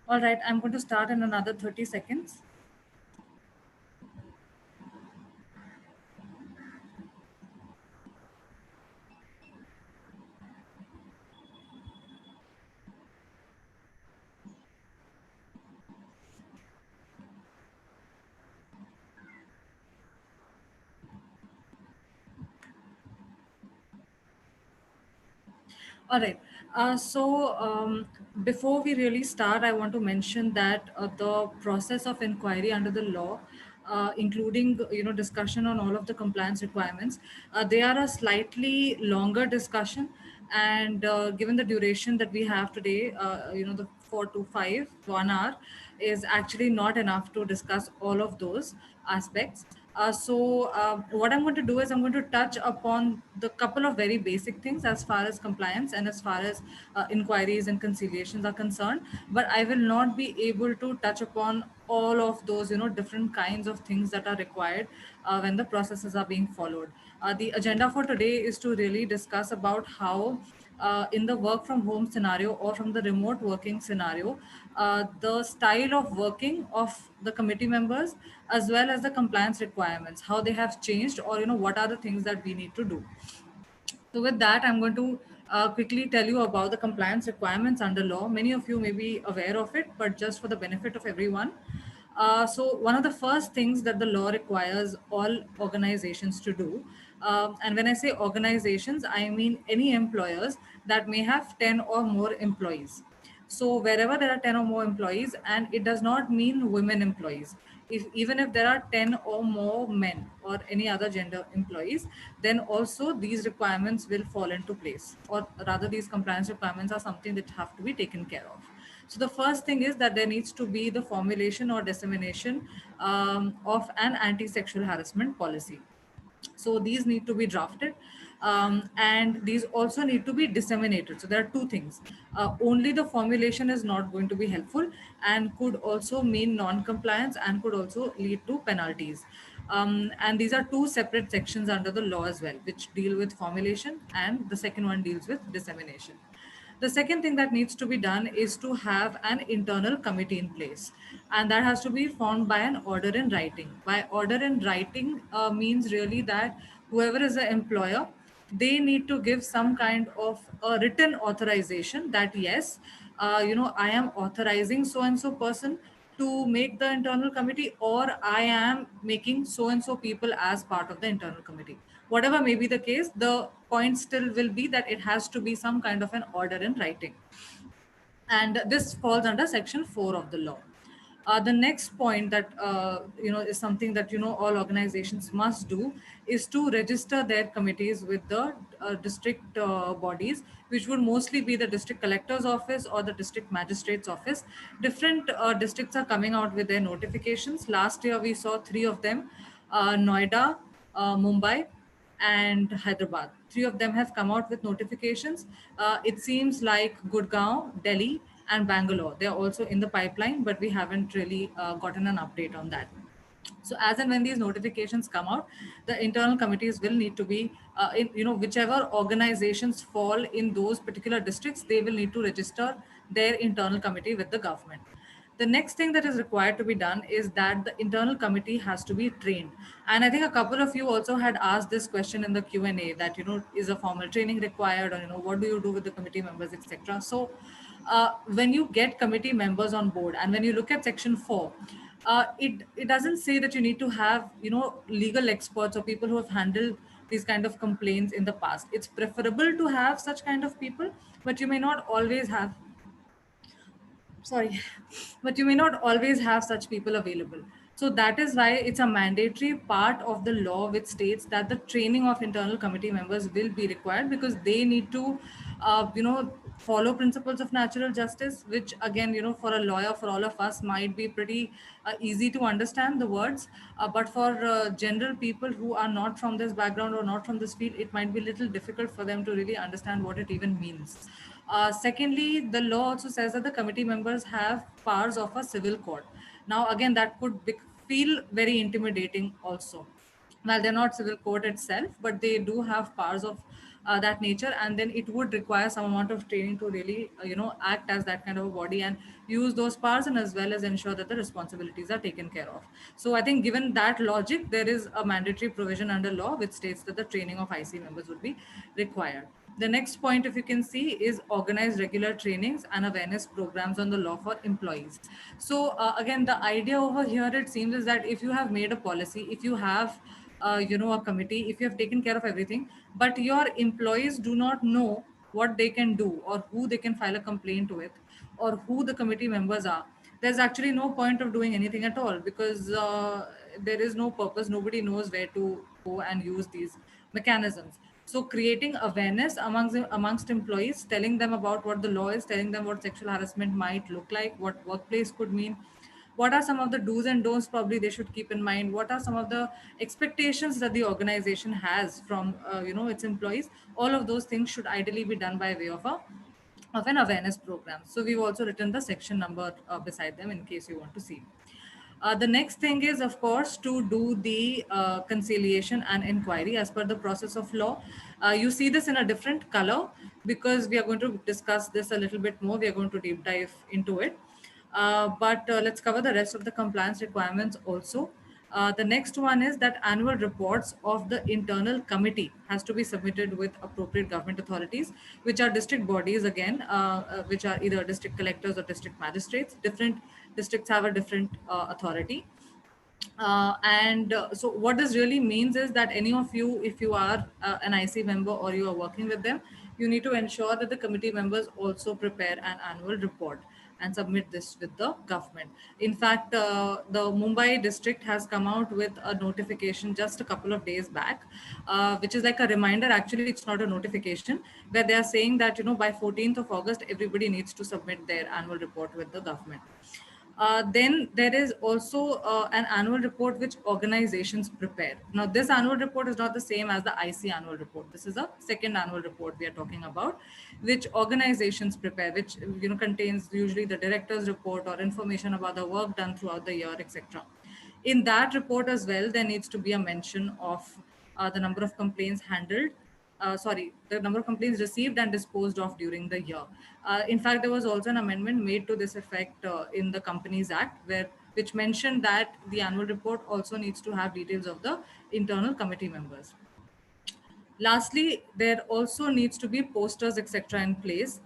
Speaker 3: All right, I'm going to start in another 30 seconds. All right. Before we really start, I want to mention that the process of inquiry under the law, including discussion on all of the compliance requirements, they are a slightly longer discussion. And given the duration that we have today, the 4 to 5, 1 hour, is actually not enough to discuss all of those aspects. What I'm going to do is I'm going to touch upon the couple of very basic things as far as compliance and as far as inquiries and conciliations are concerned. But I will not be able to touch upon all of those, different kinds of things that are required when the processes are being followed. The agenda for today is to really discuss about how in the work from home scenario or from the remote working scenario, the style of working of the committee members as well as the compliance requirements, how they have changed, or what are the things that we need to do. So with that, I'm going to quickly tell you about the compliance requirements under law. Many of you may be aware of it, but just for the benefit of everyone. So one of the first things that the law requires all organizations to do, and when I say organizations, I mean any employers that may have 10 or more employees. So wherever there are 10 or more employees, and it does not mean women employees, if even if there are 10 or more men or any other gender employees, then also these requirements will fall into place, or rather these compliance requirements are something that have to be taken care of. So the first thing is that there needs to be the formulation or dissemination of an anti-sexual harassment policy. So these need to be drafted, and these also need to be disseminated. So there are two things. Only the formulation is not going to be helpful and could also mean non-compliance and could also lead to penalties. And these are two separate sections under the law as well, which deal with formulation, and the second one deals with dissemination. The second thing that needs to be done is to have an internal committee in place, and that has to be formed by an order in writing. By order in writing means really that whoever is the employer, they need to give some kind of a written authorization that yes, I am authorizing so and so person to make the internal committee, or I am making so and so people as part of the internal committee. Whatever may be the case, the point still will be that it has to be some kind of an order in writing. And this falls under section 4 of the law. The next point that is something that all organizations must do is to register their committees with the district bodies, which would mostly be the district collector's office or the district magistrate's office. Different districts are coming out with their notifications. Last year we saw 3 of them: Noida, Mumbai, and Hyderabad. 3 of them have come out with notifications. It seems like Gurgaon, Delhi, and Bangalore. They are also in the pipeline, but we haven't really gotten an update on that. So as and when these notifications come out, the internal committees will need to be, whichever organizations fall in those particular districts, they will need to register their internal committee with the government. The next thing that is required to be done is that the internal committee has to be trained. And I think a couple of you also had asked this question in the Q&A that, is a formal training required, or, what do you do with the committee members, etc. So when you get committee members on board, and when you look at section 4, it doesn't say that you need to have legal experts or people who have handled these kind of complaints in the past. It's preferable to have such kind of people, but you may not always have, sorry, but you may not always have such people available. So that is why it's a mandatory part of the law which states that the training of internal committee members will be required, because they need to follow principles of natural justice, which again, for a lawyer, for all of us, might be pretty easy to understand the words, but for general people who are not from this background or not from this field, it might be a little difficult for them to really understand what it even means. Secondly, the law also says that the committee members have powers of a civil court. Now, again, that could feel very intimidating also. Well, they're not civil court itself, but they do have powers of that nature, and then it would require some amount of training to really, act as that kind of a body and use those powers, and as well as ensure that the responsibilities are taken care of. So I think given that logic, there is a mandatory provision under law which states that the training of IC members would be required. The next point, if you can see, is organize regular trainings and awareness programs on the law for employees. So again, the idea over here, it seems, is that if you have made a policy, if you have a committee, if you have taken care of everything, but your employees do not know what they can do, or who they can file a complaint with, or who the committee members are, there's actually no point of doing anything at all, because there is no purpose. Nobody knows where to go and use these mechanisms. So creating awareness amongst employees, telling them about what the law is, telling them what sexual harassment might look like, what workplace could mean, what are some of the do's and don'ts probably they should keep in mind, what are some of the expectations that the organization has from its employees. All of those things should ideally be done by way of an awareness program. So we've also written the section number beside them in case you want to see. The next thing is, of course, to do the conciliation and inquiry as per the process of law. You see this in a different color because we are going to discuss this a little bit more. We are going to deep dive into it. But let's cover the rest of the compliance requirements also. The next one is that annual reports of the internal committee has to be submitted with appropriate government authorities, which are district bodies again, which are either district collectors or district magistrates. Different districts have a different authority. So what this really means is that any of you, if you are an IC member or you are working with them, you need to ensure that the committee members also prepare an annual report and submit this with the government. In fact, the Mumbai district has come out with a notification just a couple of days back, which is like a reminder. Actually, it's not a notification, where they are saying that, by 14th of August, everybody needs to submit their annual report with the government. Then there is also an annual report which organizations prepare. Now, this annual report is not the same as the IC annual report. This is a second annual report we are talking about, which organizations prepare, which contains usually the director's report or information about the work done throughout the year, etc. In that report as well, there needs to be a mention of the number of complaints handled, the number of complaints received and disposed of during the year. In fact, there was also an amendment made to this effect in the Companies Act, which mentioned that the annual report also needs to have details of the internal committee members. Lastly, there also needs to be posters, etc., in place,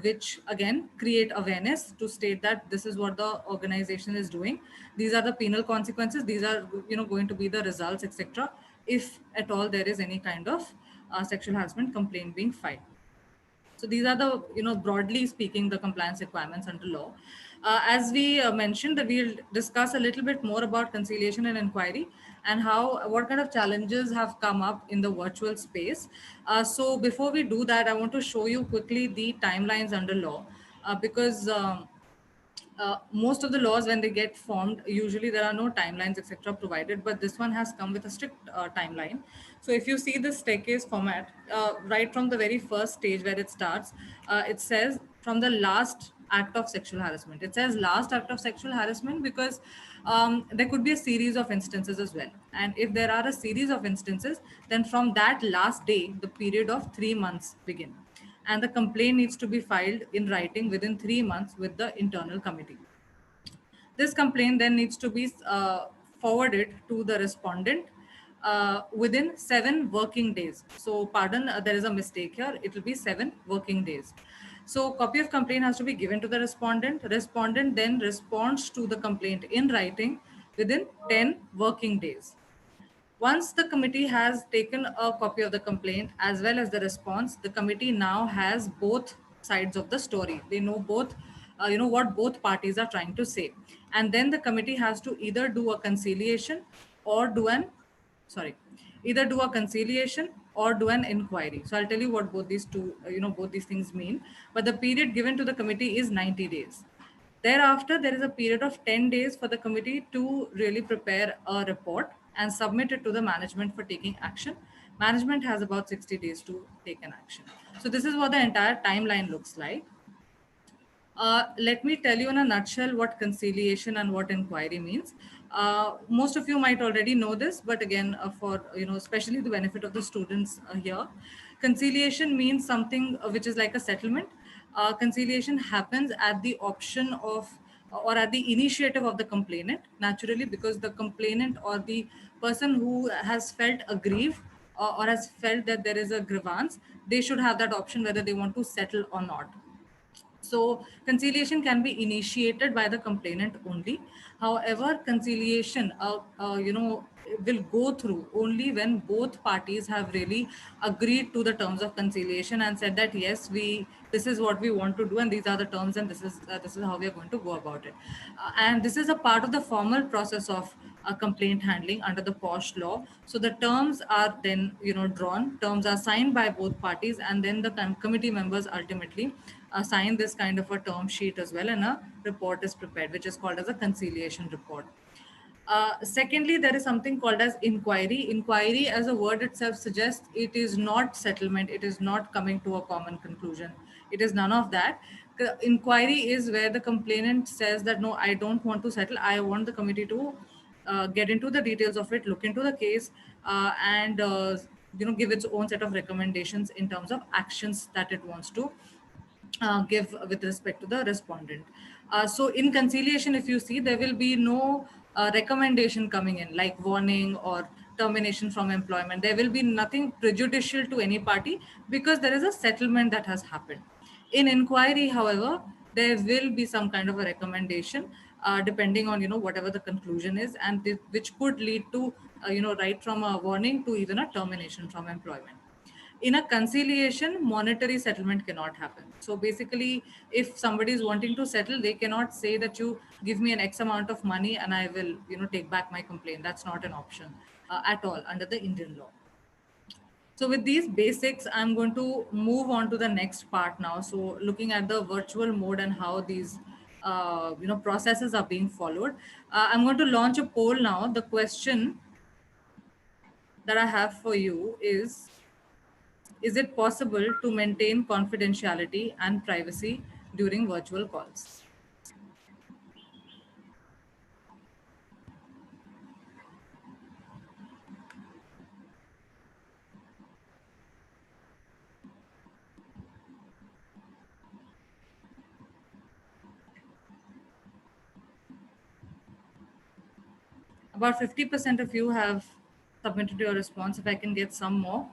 Speaker 3: which again create awareness to state that this is what the organization is doing. These are the penal consequences. These are going to be the results, etc., if at all there is any kind of sexual harassment complaint being filed. So these are the, broadly speaking, the compliance requirements under law. As we mentioned, that we'll discuss a little bit more about conciliation and inquiry and what kind of challenges have come up in the virtual space. So before we do that, I want to show you quickly the timelines under law, because most of the laws, when they get formed, usually there are no timelines, etc., provided, but this one has come with a strict timeline. So if you see the staircase format, right from the very first stage where it starts, it says from the last act of sexual harassment. It says last act of sexual harassment because there could be a series of instances as well. And if there are a series of instances, then from that last day, the period of 3 months begin. And the complaint needs to be filed in writing within 3 months with the internal committee. This complaint then needs to be forwarded to the respondent within 7 working days. So, pardon, there is a mistake here. It will be 7 working days. So, copy of complaint has to be given to the respondent. Respondent then responds to the complaint in writing within 10 working days. Once the committee has taken a copy of the complaint as well as the response, the committee now has both sides of the story. They know both, what both parties are trying to say. And then the committee has to either do a conciliation or do an, sorry, either do a conciliation or do an inquiry. So I'll tell you what both these two, both these things mean. But the period given to the committee is 90 days. Thereafter, there is a period of 10 days for the committee to really prepare a report and submit it to the management for taking action. Management has about 60 days to take an action. So this is what the entire timeline looks like. Let me tell you in a nutshell what conciliation and what inquiry means. Most of you might already know this, but again, for especially the benefit of the students here, conciliation means something which is like a settlement. Conciliation happens at the option of or at the initiative of the complainant, naturally, because the complainant or the person who has felt aggrieved or has felt that there is a grievance, they should have that option whether they want to settle or not. So conciliation can be initiated by the complainant only. However, conciliation, will go through only when both parties have really agreed to the terms of conciliation and said that yes, this is what we want to do, and these are the terms, and this is how we are going to go about it. And this is a part of the formal process of complaint handling under the POSH law. So the terms are then drawn. Terms are signed by both parties, and then the committee members ultimately sign this kind of a term sheet as well, and a report is prepared, which is called as a conciliation report. Secondly, there is something called as inquiry. Inquiry, as a word itself suggests, it is not settlement. It is not coming to a common conclusion. It is none of that. Inquiry is where the complainant says that, no, I don't want to settle. I want the committee to get into the details of it, look into the case, and give its own set of recommendations in terms of actions that it wants to give with respect to the respondent. So in conciliation, if you see, there will be no recommendation coming in like warning or termination from employment. There will be nothing prejudicial to any party because there is a settlement that has happened. In inquiry, however, there will be some kind of a recommendation depending on whatever the conclusion is, and which could lead to right from a warning to even a termination from employment. In a conciliation, monetary settlement cannot happen. So basically, if somebody is wanting to settle, they cannot say that you give me an X amount of money and I will take back my complaint. That's not an option at all under the Indian law. So with these basics, I'm going to move on to the next part now. So looking at the virtual mode and how these processes are being followed, I'm going to launch a poll now. The question that I have for you is it possible to maintain confidentiality and privacy during virtual calls? About 50% of you have submitted your response. If I can get some more.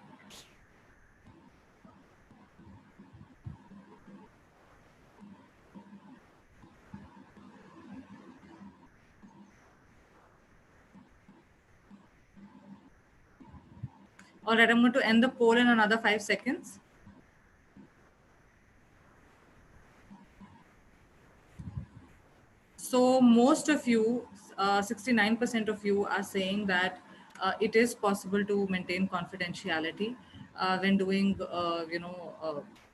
Speaker 3: All right, I'm going to end the poll in another 5 seconds. So most of you, 69% of you are saying that it is possible to maintain confidentiality when doing,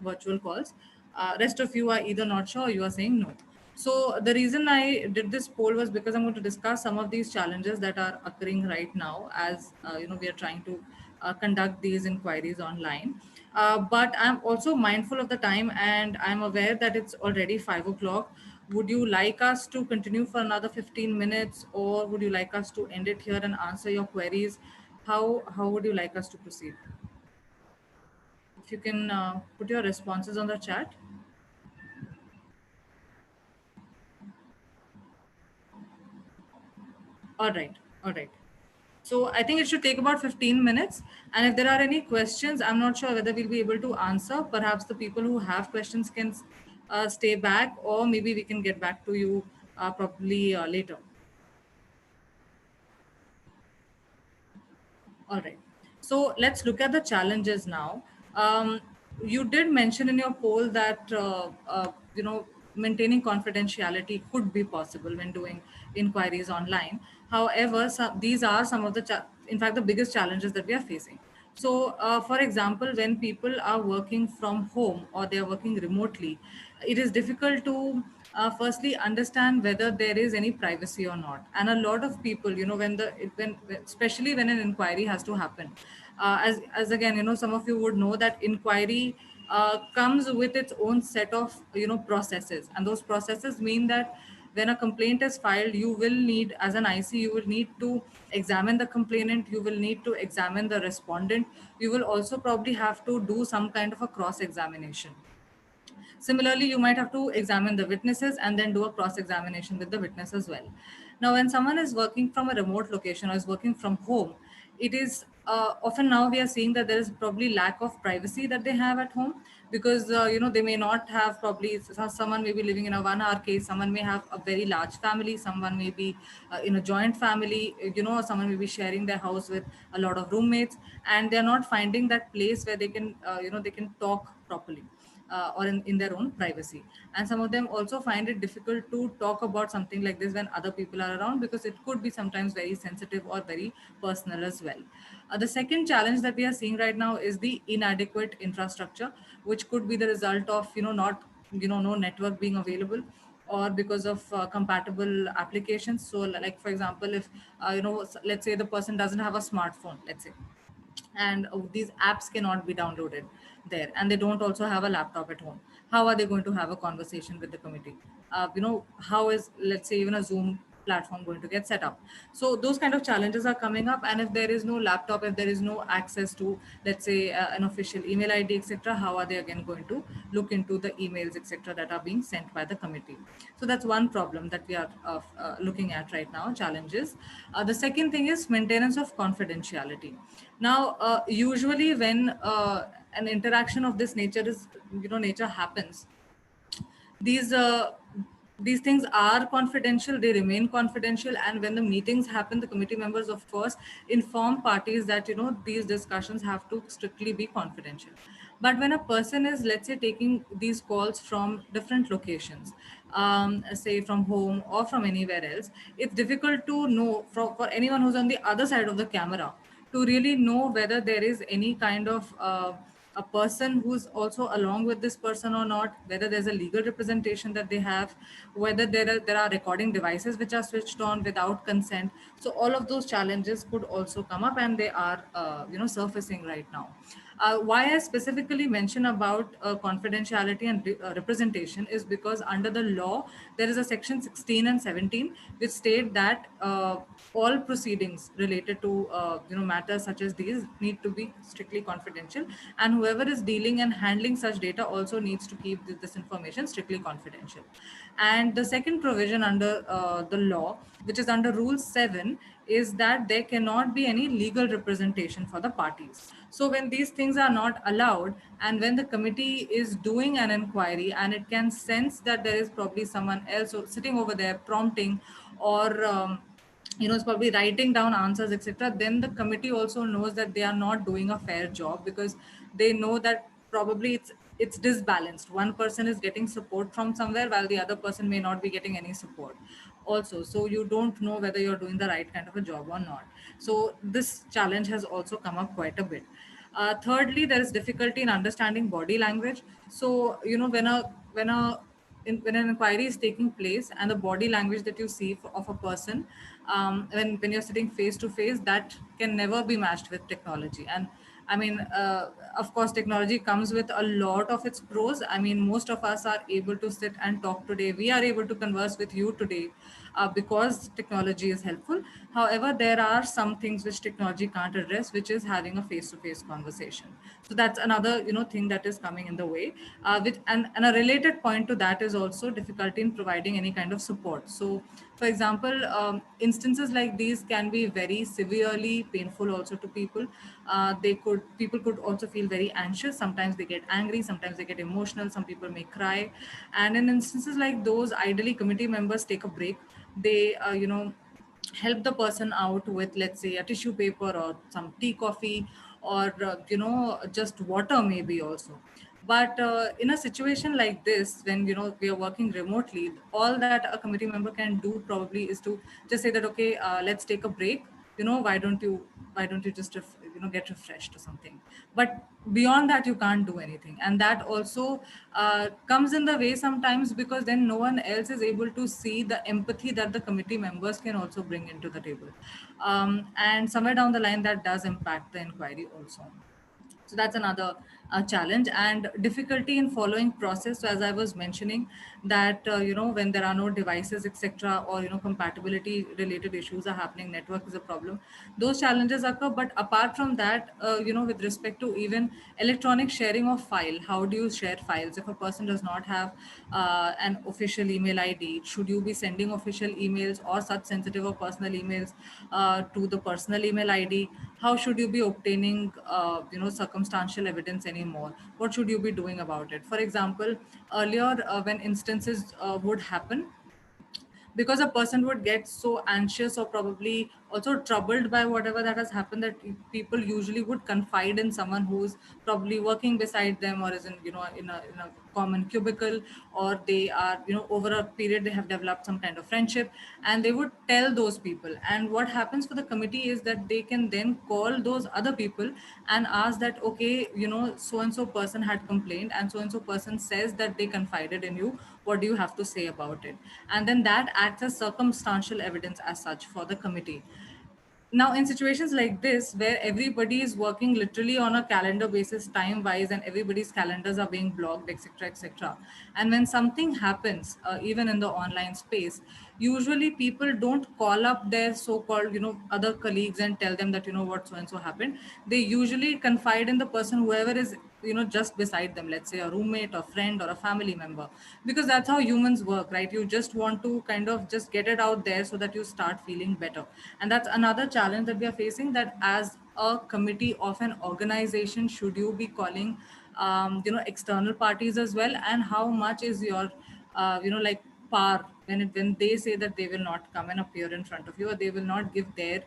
Speaker 3: virtual calls. Rest of you are either not sure or you are saying no. So the reason I did this poll was because I'm going to discuss some of these challenges that are occurring right now as we are trying to conduct these inquiries online. But I'm also mindful of the time, and I'm aware that it's already 5 o'clock. Would you like us to continue for another 15 minutes, or would you like us to end it here and answer your queries? How would you like us to proceed? If you can put your responses on the chat. All right, all right. So I think it should take about 15 minutes. And if there are any questions, I'm not sure whether we'll be able to answer. Perhaps the people who have questions can stay back, or maybe we can get back to you probably later. All right. So let's look at the challenges now. Um, you did mention in your poll that maintaining confidentiality could be possible when doing inquiries online. However, these are some of the, in fact, the biggest challenges that we are facing. So, for example, when people are working from home or they are working remotely, it is difficult to firstly understand whether there is any privacy or not. And a lot of people, when especially when an inquiry has to happen, as again, some of you would know that inquiry comes with its own set of processes, and those processes mean that when a complaint is filed, you will need, as an IC, you will need to examine the complainant, you will need to examine the respondent, you will also probably have to do some kind of a cross examination. Similarly, you might have to examine the witnesses and then do a cross examination with the witness as well. Now, when someone is working from a remote location or is working from home, it is often now we are seeing that there is probably lack of privacy that they have at home, because they may not have, probably someone may be living in a 1 hour case, someone may have a very large family, someone may be in a joint family, someone may be sharing their house with a lot of roommates, and they're not finding that place where they can they can talk properly, or in their own privacy. And some of them also find it difficult to talk about something like this when other people are around, because it could be sometimes very sensitive or very personal as well. The second challenge that we are seeing right now is the inadequate infrastructure, which could be the result of not no network being available, or because of compatible applications. So like, for example, if let's say the person doesn't have a smartphone, let's say, and these apps cannot be downloaded there, and they don't also have a laptop at home, how are they going to have a conversation with the committee? How is, let's say, even a Zoom platform going to get set up? So those kind of challenges are coming up, and if there is no laptop, if there is no access to, let's say, an official email ID, etc., how are they again going to look into the emails, etc., that are being sent by the committee? So that's one problem that we are looking at right now, challenges. The second thing is maintenance of confidentiality. Now, usually when an interaction of this nature happens, these uh, these things are confidential, they remain confidential, and when the meetings happen, the committee members of course inform parties that these discussions have to strictly be confidential. But when a person is, let's say, taking these calls from different locations, say from home or from anywhere else, it's difficult to know, for anyone who's on the other side of the camera, to really know whether there is any kind of a person who's also along with this person or not, whether there's a legal representation that they have, whether there are recording devices which are switched on without consent. So all of those challenges could also come up, and they are surfacing right now. Why I specifically mention about confidentiality and representation is because under the law there is a section 16 and 17 which state that all proceedings related to matters such as these need to be strictly confidential, and whoever is dealing and handling such data also needs to keep this information strictly confidential. And the second provision under the law, which is under Rule 7, is that there cannot be any legal representation for the parties. So when these things are not allowed, and when the committee is doing an inquiry and it can sense that there is probably someone else sitting over there prompting, or it's probably writing down answers, etc., then the committee also knows that they are not doing a fair job, because they know that probably it's disbalanced. One person is getting support from somewhere while the other person may not be getting any support also. So you don't know whether you're doing the right kind of a job or not. So this challenge has also come up quite a bit. Thirdly, there is difficulty in understanding body language. So when a when an inquiry is taking place, and the body language that you see of a person, when you're sitting face to face, that can never be matched with technology. And I mean, of course, technology comes with a lot of its pros. I mean, most of us are able to sit and talk today. We are able to converse with you today because technology is helpful. However, there are some things which technology can't address, which is having a face-to-face conversation. So that's another, thing that is coming in the way. And a related point to that is also difficulty in providing any kind of support. So, for example, instances like these can be very severely painful also to people. People could also feel very anxious. Sometimes they get angry, sometimes they get emotional, some people may cry. And in instances like those, ideally committee members take a break. They help the person out with, let's say, a tissue paper or some tea, coffee, or just water maybe also. But in a situation like this, when we are working remotely, all that a committee member can do probably is to just say that, okay, let's take a break. Why don't you just get refreshed or something. But beyond that, you can't do anything. And that also comes in the way sometimes, because then no one else is able to see the empathy that the committee members can also bring into the table. And somewhere down the line, that does impact the inquiry also. So that's another challenge, and difficulty in following process. So as I was mentioning, that when there are no devices, etc., or compatibility related issues are happening, network is a problem, those challenges occur. But apart from that, with respect to even electronic sharing of file, how do you share files if a person does not have an official email ID? Should you be sending official emails or such sensitive or personal emails to the personal email ID? How should you be obtaining circumstantial evidence anymore? What should you be doing about it? For example, earlier, when instances would happen, because a person would get so anxious or probably also troubled by whatever that has happened, that people usually would confide in someone who's probably working beside them, or is in a common cubicle, or they are, over a period they have developed some kind of friendship, and they would tell those people. And what happens for the committee is that they can then call those other people and ask that, okay, so and so person had complained, and so person says that they confided in you. What do you have to say about it? And then that acts as circumstantial evidence as such for the committee. Now, in situations like this, where everybody is working literally on a calendar basis, time wise, and everybody's calendars are being blocked, etc., etc., and when something happens, even in the online space, usually people don't call up their so-called other colleagues and tell them that what so and so happened. They usually confide in the person, whoever is just beside them, let's say a roommate or friend or a family member, because that's how humans work, right? You just want to kind of just get it out there so that you start feeling better. And that's another challenge that we are facing, that as a committee of an organization, should you be calling external parties as well? And how much is your like power when they say that they will not come and appear in front of you, or they will not give their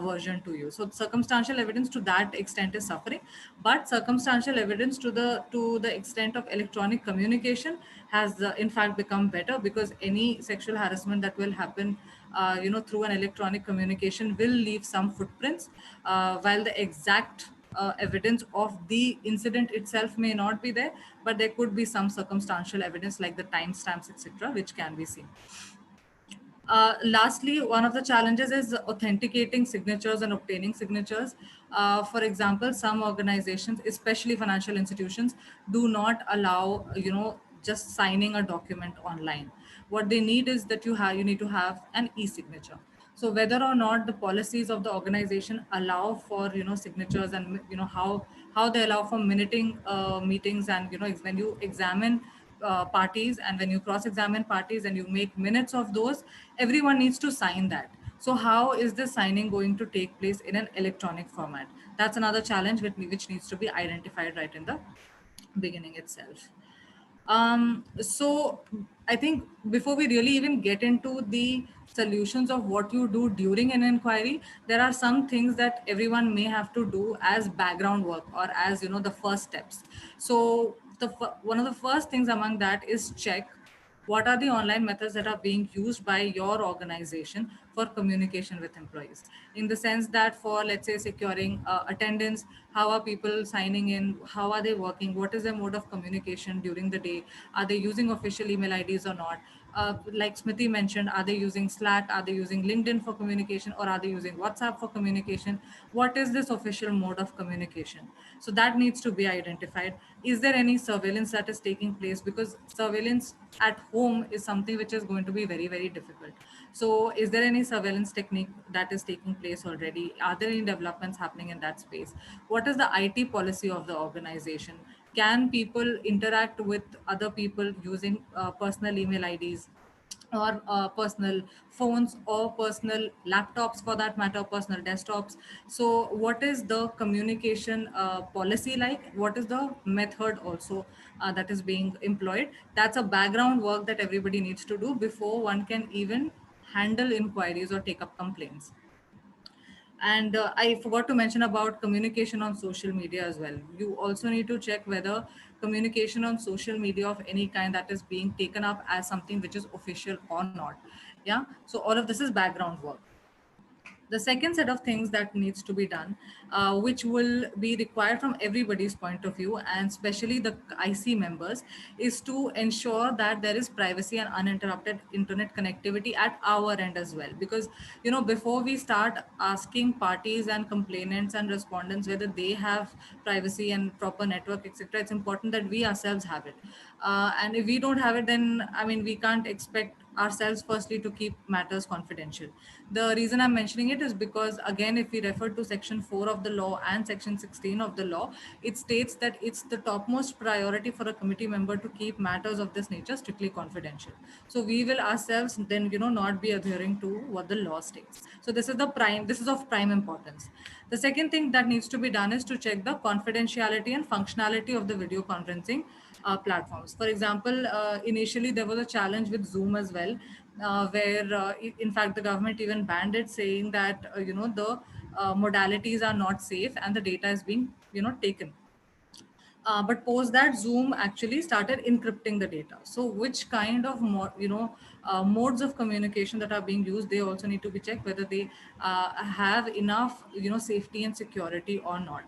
Speaker 3: version to you? So circumstantial evidence to that extent is suffering. But circumstantial evidence to the extent of electronic communication has in fact become better, because any sexual harassment that will happen through an electronic communication will leave some footprints, while the exact evidence of the incident itself may not be there, but there could be some circumstantial evidence like the timestamps, etc., which can be seen. Lastly, one of the challenges is authenticating signatures and obtaining signatures. For example, some organizations, especially financial institutions, do not allow, just signing a document online. What they need is that you need to have an e-signature. So whether or not the policies of the organization allow for, signatures, and, how they allow for minuting meetings, and, when you examine parties, and when you cross-examine parties and you make minutes of those, everyone needs to sign that. So how is this signing going to take place in an electronic format? That's another challenge which needs to be identified right in the beginning itself. So I think before we really even get into the solutions of what you do during an inquiry, there are some things that everyone may have to do as background work, or as the first steps. So one of the first things among that is check What are the online methods that are being used by your organization for communication with employees? In the sense that for, let's say, securing attendance, how are people signing in? How are they working? What is their mode of communication during the day? Are they using official email IDs or not? Like Smriti mentioned, are they using Slack? Are they using LinkedIn for communication, or are they using WhatsApp for communication? What is this official mode of communication? So that needs to be identified. Is there any surveillance that is taking place? Because surveillance at home is something which is going to be very, very difficult. So is there any surveillance technique that is taking place already? Are there any developments happening in that space? What is the IT policy of the organization? Can people interact with other people using personal email IDs, or personal phones, or personal laptops for that matter, personal desktops? So what is the communication policy like? What is the method also that is being employed? That's a background work that everybody needs to do before one can even handle inquiries or take up complaints. And I forgot to mention about communication on social media as well. You also need to check whether communication on social media of any kind that is being taken up as something which is official or not. Yeah. So all of this is background work. The second set of things that needs to be done, which will be required from everybody's point of view, and especially the IC members, is to ensure that there is privacy and uninterrupted internet connectivity at our end as well. Because, before we start asking parties and complainants and respondents whether they have privacy and proper network, etc., it's important that we ourselves have it. And if we don't have it, then I mean, we can't expect ourselves firstly to keep matters confidential. The reason I'm mentioning it is because, again, if we refer to section 4 of the law and section 16 of the law, it states that it's the topmost priority for a committee member to keep matters of this nature strictly confidential. So we will ourselves then, not be adhering to what the law states. So this is of prime importance. The second thing that needs to be done is to check the confidentiality and functionality of the video conferencing platforms. For example, initially there was a challenge with Zoom as well, where in fact the government even banned it, saying that the modalities are not safe and the data is being taken. But post that, Zoom actually started encrypting the data. So which kind of modes of communication that are being used, they also need to be checked whether they have enough safety and security or not.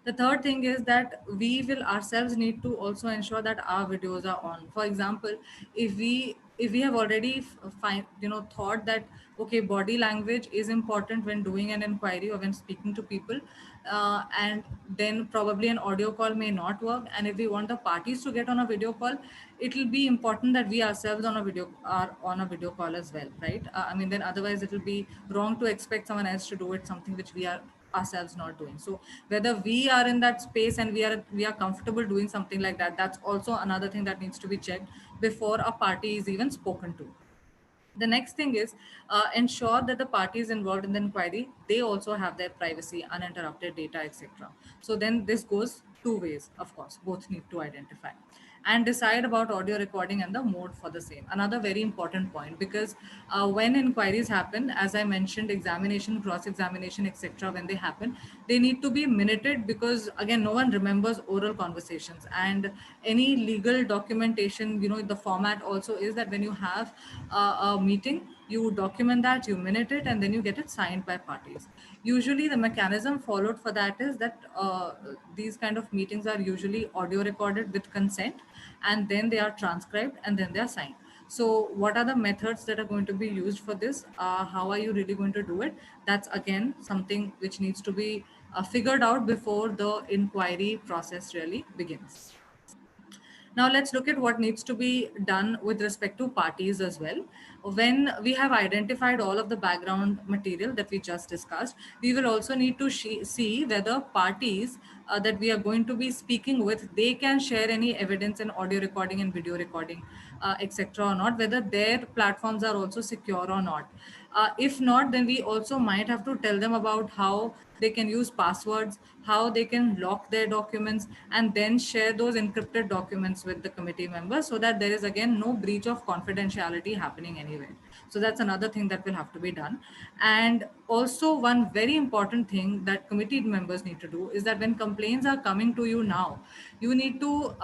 Speaker 3: The third thing is that we will ourselves need to also ensure that our videos are on. For example, if we have already thought that, okay, body language is important when doing an inquiry or when speaking to people, and then probably an audio call may not work, and if we want the parties to get on a video call, it will be important that we ourselves are on a video call as well, right? I mean, then otherwise it will be wrong to expect someone else to do it, something which we are ourselves not doing. So whether we are in that space and we are comfortable doing something like that, that's also another thing that needs to be checked before a party is even spoken to. The next thing is, ensure that the parties involved in the inquiry, they also have their privacy, uninterrupted data, etc. So then this goes two ways. Of course, both need to identify and decide about audio recording and the mode for the same. Another very important point, because when inquiries happen, as I mentioned, examination, cross examination, etc., when they happen, they need to be minuted, because again, no one remembers oral conversations, and any legal documentation, the format also is that when you have a meeting, you document that, you minute it, and then you get it signed by parties. Usually the mechanism followed for that is that these kind of meetings are usually audio recorded with consent, and then they are transcribed, and then they are signed. So what are the methods that are going to be used for this? How are you really going to do it? That's again something which needs to be figured out before the inquiry process really begins. Now let's look at what needs to be done with respect to parties as well. When we have identified all of the background material that we just discussed, we will also need to see whether parties that we are going to be speaking with, they can share any evidence in audio recording and video recording, etc. or not, whether their platforms are also secure or not. If not, then we also might have to tell them about how they can use passwords, how they can lock their documents, and then share those encrypted documents with the committee members, so that there is again no breach of confidentiality happening anywhere. So that's another thing that will have to be done. And also, one very important thing that committee members need to do is that when complaints are coming to you now, you need to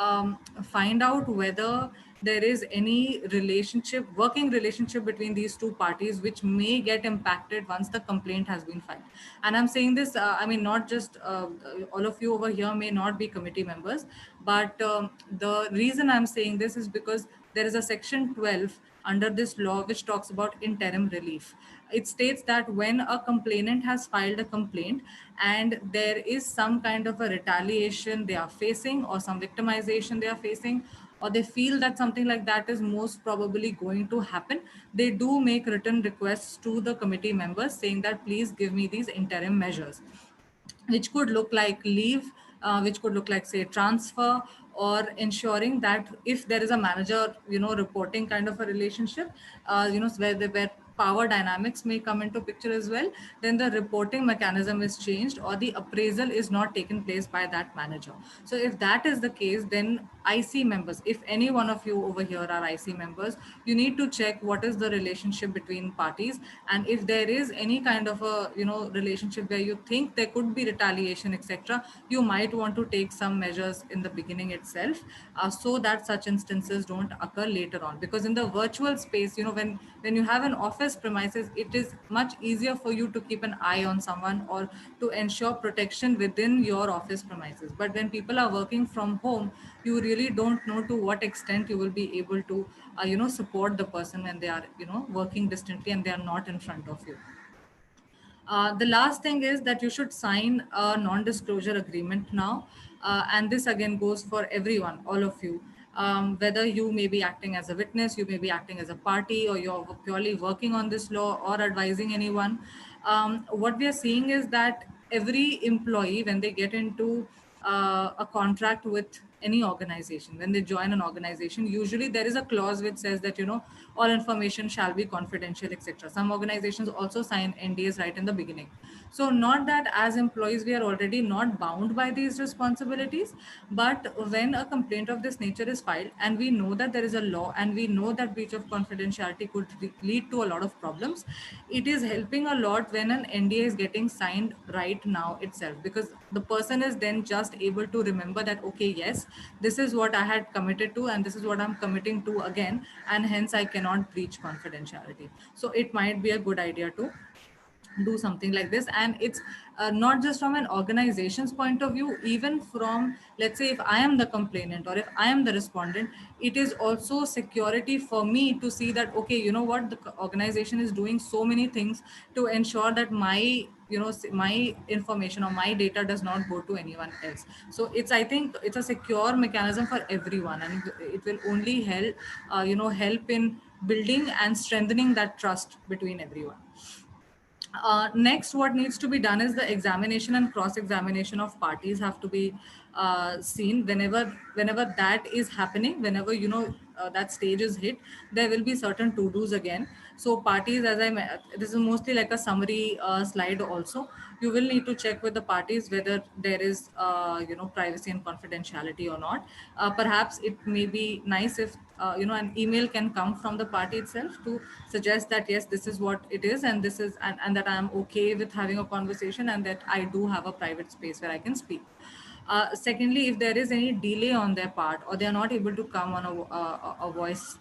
Speaker 3: find out whether there is any relationship, working relationship between these two parties, which may get impacted once the complaint has been filed. And I'm saying this, I mean, not just all of you over here may not be committee members, but the reason I'm saying this is because there is a section 12 under this law which talks about interim relief. It states that when a complainant has filed a complaint and there is some kind of a retaliation they are facing or some victimization they are facing, or they feel that something like that is most probably going to happen, they do make written requests to the committee members saying that please give me these interim measures, which could look like leave, which could look like, say, transfer, or ensuring that if there is a manager, reporting kind of a relationship, where power dynamics may come into picture as well, then the reporting mechanism is changed or the appraisal is not taken place by that manager. So if that is the case, then IC members, if any one of you over here are IC members, you need to check what is the relationship between parties. And if there is any kind of a, relationship where you think there could be retaliation, etc., you might want to take some measures in the beginning itself, so that such instances don't occur later on. Because in the virtual space, when you have an office premises, it is much easier for you to keep an eye on someone or to ensure protection within your office premises. But when people are working from home, you really don't know to what extent you will be able to support the person when they are working distantly and they are not in front of you. The last thing is that you should sign a non-disclosure agreement now. And this again goes for everyone, all of you. Whether you may be acting as a witness, you may be acting as a party, or you're purely working on this law or advising anyone. What we are seeing is that every employee, when they get into a contract with any organization, when they join an organization, usually there is a clause which says that all information shall be confidential, etc. Some organizations also sign NDAs right in the beginning. So not that as employees we are already not bound by these responsibilities, but when a complaint of this nature is filed and we know that there is a law and we know that breach of confidentiality could lead to a lot of problems, it is helping a lot when an NDA is getting signed right now itself, because the person is then just able to remember that, okay, yes, this is what I had committed to and this is what I'm committing to again, and hence I cannot breach confidentiality. So it might be a good idea to do something like this. And it's not just from an organization's point of view, even from, let's say, if I am the complainant or if I am the respondent, it is also security for me to see that, okay, you know what, the organization is doing so many things to ensure that my my information or my data does not go to anyone else. So it's, I think it's a secure mechanism for everyone, and it will only help help in building and strengthening that trust between everyone. Next, what needs to be done is the examination and cross-examination of parties have to be seen. Whenever that is happening, whenever that stage is hit, there will be certain to-dos again. So parties, this is mostly like a summary slide also. You will need to check with the parties whether there is privacy and confidentiality or not. Perhaps it may be nice if an email can come from the party itself to suggest that yes, this is what it is, and this is, and that I am okay with having a conversation, and that I do have a private space where I can speak. Secondly, if there is any delay on their part, or they are not able to come on a voice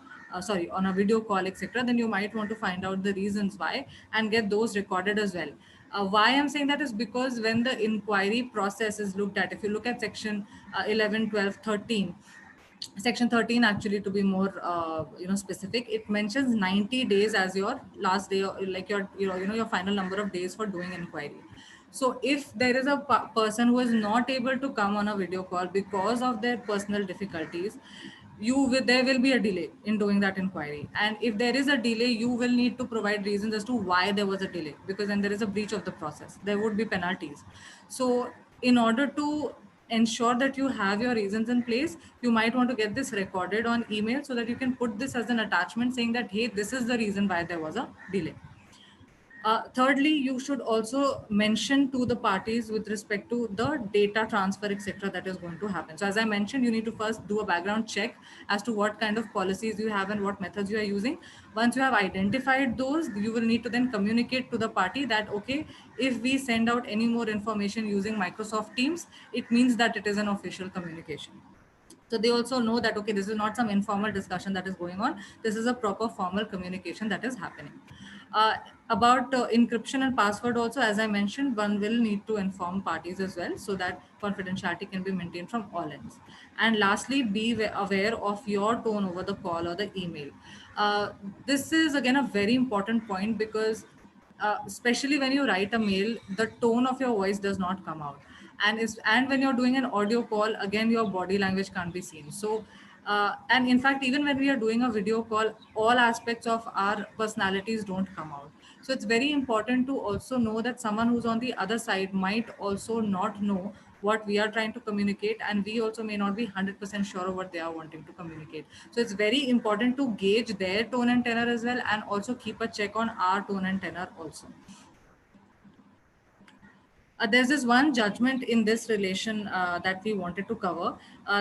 Speaker 3: on a video call, etc., then you might want to find out the reasons why and get those recorded as well. Why I'm saying that is because when the inquiry process is looked at, if you look at section 11, 12, 13, section 13 actually, to be more specific, it mentions 90 days as your last day, like your final number of days for doing inquiry. So if there is a person who is not able to come on a video call because of their personal difficulties, there will be a delay in doing that inquiry. And if there is a delay, you will need to provide reasons as to why there was a delay, because then there is a breach of the process, there would be penalties. So in order to ensure that you have your reasons in place, you might want to get this recorded on email so that you can put this as an attachment saying that, hey, this is the reason why there was a delay. Thirdly, you should also mention to the parties with respect to the data transfer, etc., that is going to happen. So as I mentioned, you need to first do a background check as to what kind of policies you have and what methods you are using. Once you have identified those, you will need to then communicate to the party that, okay, if we send out any more information using Microsoft Teams, it means that it is an official communication. So they also know that, okay, this is not some informal discussion that is going on. This is a proper formal communication that is happening. Uh, about encryption and password also, as I mentioned, one will need to inform parties as well so that confidentiality can be maintained from all ends. And lastly, be aware of your tone over the call or the email. This is again a very important point because especially when you write a mail, the tone of your voice does not come out, and when you're doing an audio call, again your body language can't be seen. So and in fact, even when we are doing a video call, all aspects of our personalities don't come out. So it's very important to also know that someone who's on the other side might also not know what we are trying to communicate, and we also may not be 100% sure of what they are wanting to communicate. So it's very important to gauge their tone and tenor as well, and also keep a check on our tone and tenor also. There's this one judgment in this relation that we wanted to cover.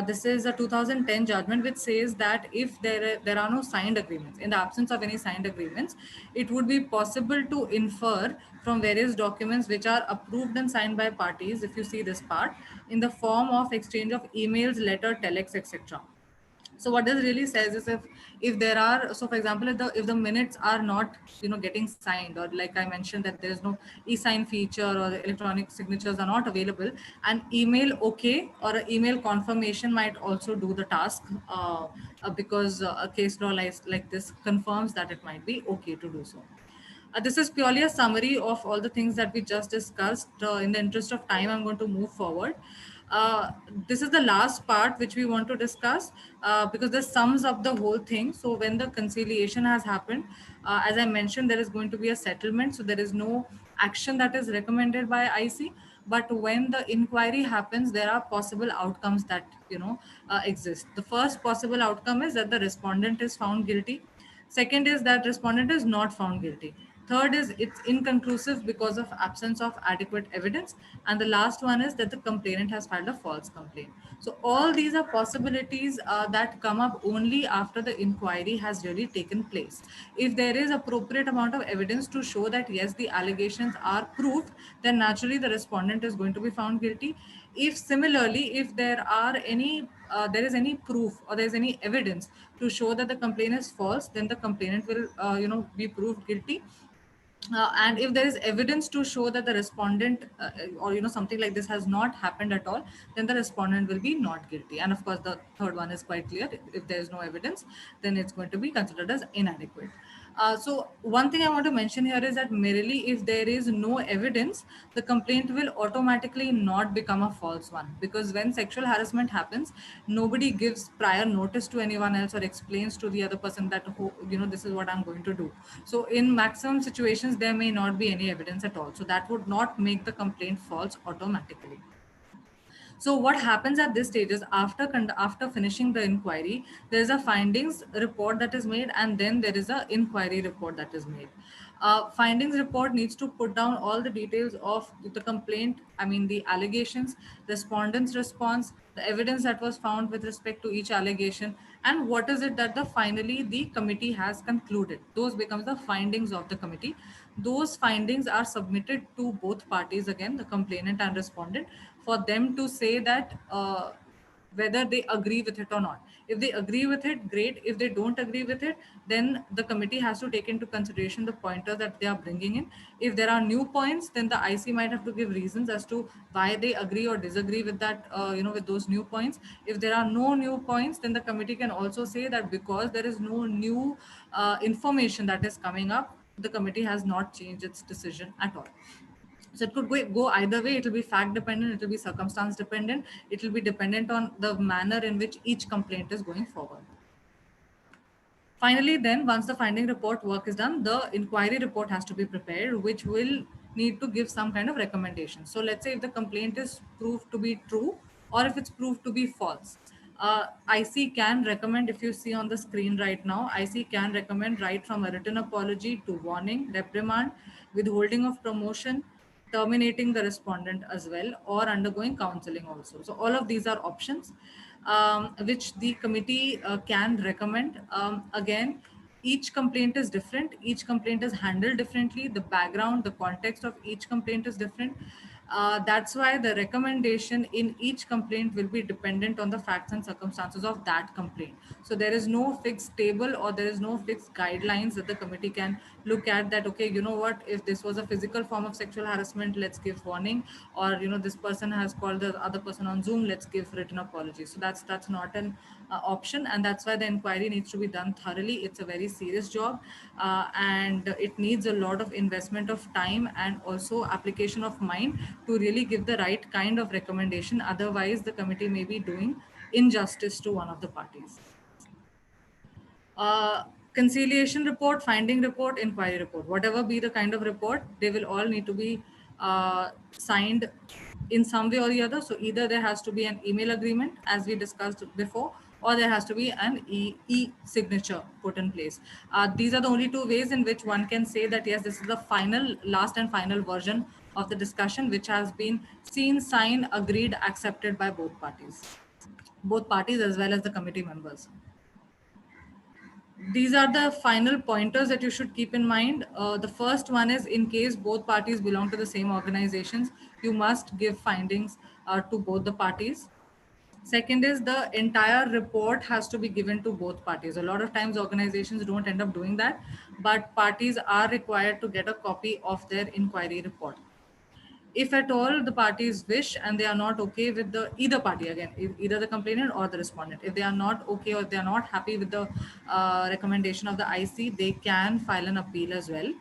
Speaker 3: This is a 2010 judgment which says that if there are no signed agreements, in the absence of any signed agreements, it would be possible to infer from various documents which are approved and signed by parties, if you see this part, in the form of exchange of emails, letter, telex, etc. So what this really says is, if there are, so for example, if the minutes are not getting signed, or like I mentioned that there is no e-sign feature or the electronic signatures are not available, an email okay or an email confirmation might also do the task, because a case law like this confirms that it might be okay to do so. This is purely a summary of all the things that we just discussed. In the interest of time, I'm going to move forward. Uh, this is the last part which we want to discuss, because this sums up the whole thing. So when the conciliation has happened, as I mentioned, there is going to be a settlement. So there is no action that is recommended by IC. But when the inquiry happens, there are possible outcomes that exist. The first possible outcome is that the respondent is found guilty. Second is that respondent is not found guilty. Third is it's inconclusive because of absence of adequate evidence. And the last one is that the complainant has filed a false complaint. So all these are possibilities that come up only after the inquiry has really taken place. If there is appropriate amount of evidence to show that yes, the allegations are proved, then naturally the respondent is going to be found guilty. If similarly, if there is any proof or there is any evidence to show that the complaint is false, then the complainant will be proved guilty. And if there is evidence to show that the respondent or something like this has not happened at all, then the respondent will be not guilty. And of course the third one is quite clear: if there is no evidence, then it's going to be considered as inadequate. So one thing I want to mention here is that merely if there is no evidence, the complaint will automatically not become a false one, because when sexual harassment happens, nobody gives prior notice to anyone else or explains to the other person that, oh, this is what I'm going to do. So in maximum situations, there may not be any evidence at all. So that would not make the complaint false automatically. So what happens at this stage is, after finishing the inquiry, there is a findings report that is made, and then there is a inquiry report that is made. Findings report needs to put down all the details of the complaint, I mean the allegations, respondent's response, the evidence that was found with respect to each allegation, and what is it that finally the committee has concluded. Those becomes the findings of the committee. Those findings are submitted to both parties, again the complainant and respondent, for them to say that whether they agree with it or not. If they agree with it, great. If they don't agree with it, then the committee has to take into consideration the pointers that they are bringing in. If there are new points, then the IC might have to give reasons as to why they agree or disagree with that, with those new points. If there are no new points, then the committee can also say that because there is no new information that is coming up, the committee has not changed its decision at all. So it could go either way. It will be fact dependent, it will be circumstance dependent, it will be dependent on the manner in which each complaint is going forward. Finally, then once the finding report work is done, the inquiry report has to be prepared, which will need to give some kind of recommendation. So let's say if the complaint is proved to be true, or if it's proved to be false, IC can recommend, if you see on the screen right now, IC can recommend right from a written apology to warning, reprimand, withholding of promotion, terminating the respondent as well, or undergoing counseling also. So all of these are options which the committee can recommend. Again, each complaint is different. Each complaint is handled differently. The background, the context of each complaint is different. That's why the recommendation in each complaint will be dependent on the facts and circumstances of that complaint. So there is no fixed table or there is no fixed guidelines that the committee can look at, that okay, you know what, if this was a physical form of sexual harassment, let's give warning, or you know, this person has called the other person on Zoom, let's give written apology. So that's not an option, and that's why the inquiry needs to be done thoroughly. It's a very serious job, and it needs a lot of investment of time and also application of mind to really give the right kind of recommendation. Otherwise the committee may be doing injustice to one of the parties. uh, Conciliation report, finding report, inquiry report, whatever be the kind of report, they will all need to be signed in some way or the other. So either there has to be an email agreement, as we discussed before, or there has to be an e-signature put in place. These are the only two ways in which one can say that yes, this is the final, last and final version of the discussion, which has been seen, signed, agreed, accepted by both parties as well as the committee members. These are the final pointers that you should keep in mind. The first one is, in case both parties belong to the same organizations, you must give findings to both the parties. Second is, the entire report has to be given to both parties. A lot of times organizations don't end up doing that, but parties are required to get a copy of their inquiry report. If at all the parties wish and they are not okay with the either party, again, either the complainant or the respondent, if they are not okay or they are not happy with the recommendation of the IC, they can file an appeal as well.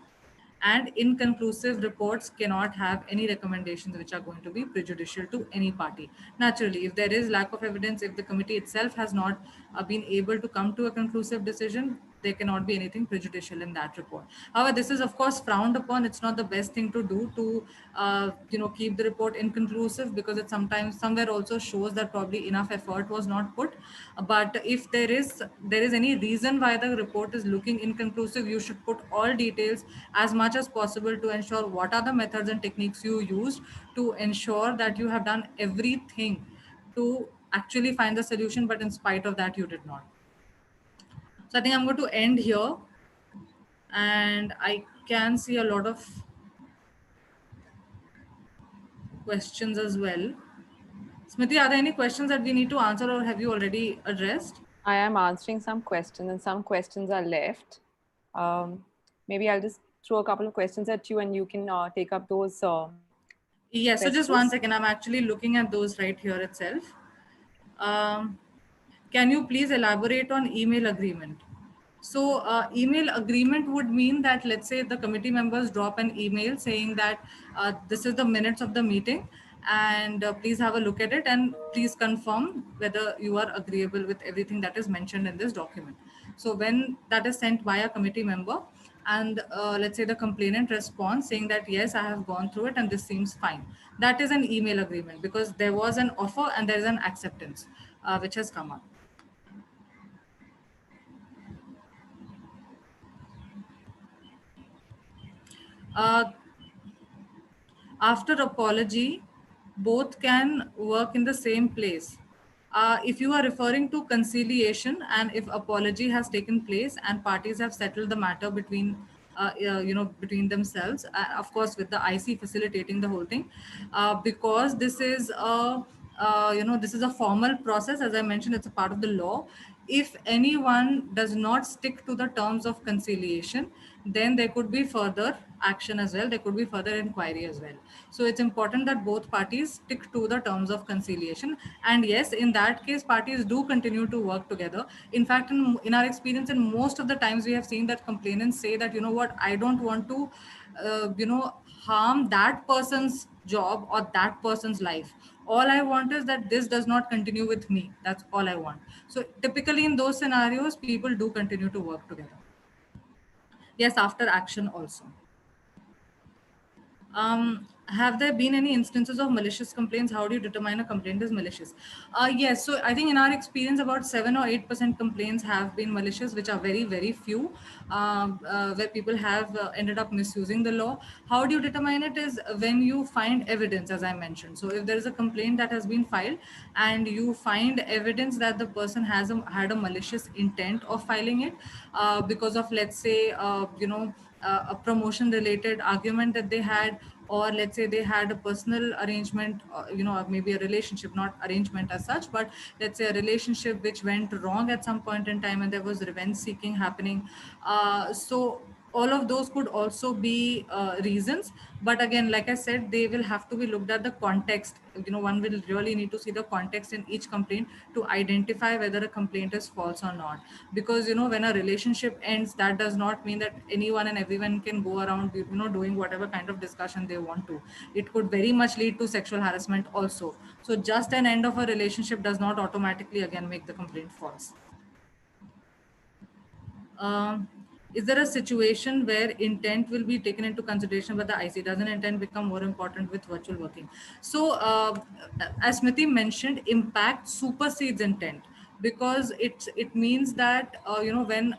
Speaker 3: And inconclusive reports cannot have any recommendations which are going to be prejudicial to any party. Naturally, if there is lack of evidence, if the committee itself has not been able to come to a conclusive decision, there cannot be anything prejudicial in that report. However, this is of course frowned upon. It's not the best thing to do, to keep the report inconclusive, because it sometimes somewhere also shows that probably enough effort was not put. But if there is any reason why the report is looking inconclusive, you should put all details as much as possible to ensure what are the methods and techniques you used to ensure that you have done everything to actually find the solution, but in spite of that you did not. So I think I'm going to end here, and I can see a lot of questions as well. Smriti, are there any questions that we need to answer, or have you already addressed?
Speaker 1: I am answering some questions, and some questions are left. Maybe I'll just throw a couple of questions at you, and you can take up those.
Speaker 3: Yes, so just
Speaker 1: questions.
Speaker 3: one second. I'm actually looking at those right here itself. Can you please elaborate on email agreement? So email agreement would mean that, let's say the committee members drop an email saying that this is the minutes of the meeting, and please have a look at it and please confirm whether you are agreeable with everything that is mentioned in this document. So when that is sent by a committee member, and let's say the complainant responds saying that yes, I have gone through it and this seems fine, that is an email agreement, because there was an offer and there is an acceptance which has come up. Uh, After apology, both can work in the same place. If you are referring to conciliation, and if apology has taken place and parties have settled the matter between between themselves, of course with the IC facilitating the whole thing, because this is a this is a formal process. As I mentioned, it's a part of the law. If anyone does not stick to the terms of conciliation, then there could be further action as well. There could be further inquiry as well. So it's important that both parties stick to the terms of conciliation. And yes, in that case, parties do continue to work together. In fact, in our experience, in most of the times, we have seen that complainants say that, you know what, I don't want to, harm that person's job or that person's life. All I want is that this does not continue with me. That's all I want. So typically in those scenarios, people do continue to work together. Yes, after action also. Have there been any instances of malicious complaints? How do you determine a complaint is malicious? Yes, so I think in our experience, about 7 or 8% complaints have been malicious, which are very, very few, where people have ended up misusing the law. How do you determine it is when you find evidence, as I mentioned. So if there is a complaint that has been filed and you find evidence that the person has had a malicious intent of filing it because of, let's say, a promotion related argument that they had, or let's say they had a personal arrangement, or maybe a relationship, not arrangement as such, but let's say a relationship which went wrong at some point in time and there was revenge seeking happening. So all of those could also be reasons, but again, like I said, they will have to be looked at the context. One will really need to see the context in each complaint to identify whether a complaint is false or not. Because when a relationship ends, that does not mean that anyone and everyone can go around doing whatever kind of discussion they want to. It could very much lead to sexual harassment also. So just an end of a relationship does not automatically again make the complaint false. um, is there a situation where intent will be taken into consideration by the IC? Doesn't intent become more important with virtual working? So, as Smriti mentioned, impact supersedes intent, because it means that when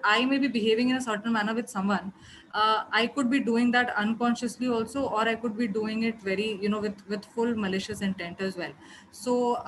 Speaker 3: I may be behaving in a certain manner with someone, I could be doing that unconsciously also, or I could be doing it very with full malicious intent as well. So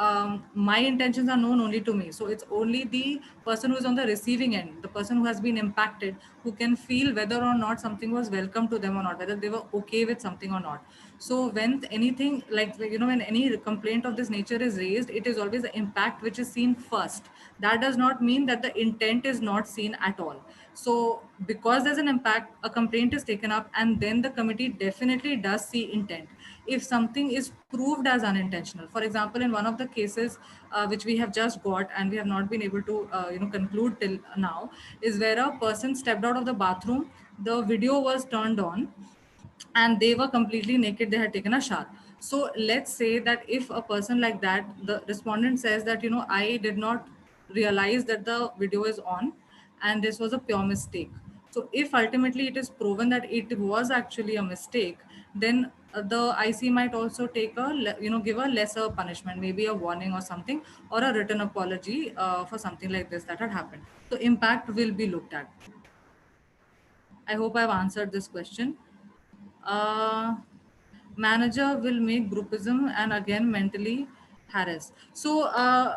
Speaker 3: my intentions are known only to me. So it's only the person who is on the receiving end, the person who has been impacted, who can feel whether or not something was welcome to them or not, whether they were okay with something or not. So when anything like when any complaint of this nature is raised, it is always the impact which is seen first. That does not mean that the intent is not seen at all. So because there's an impact, a complaint is taken up, and then the committee definitely does see intent. If something is proved as unintentional, for example, in one of the cases which we have just got and we have not been able to conclude till now, is where a person stepped out of the bathroom, the video was turned on, and they were completely naked, they had taken a shower. So let's say that if a person like that, the respondent says that I did not realize that the video is on and this was a pure mistake. So if ultimately it is proven that it was actually a mistake, then the IC might also take give a lesser punishment, maybe a warning or something, or a written apology for something like this that had happened. So impact will be looked at. I hope I've answered this question. uh, Manager will make groupism and again mentally harass. So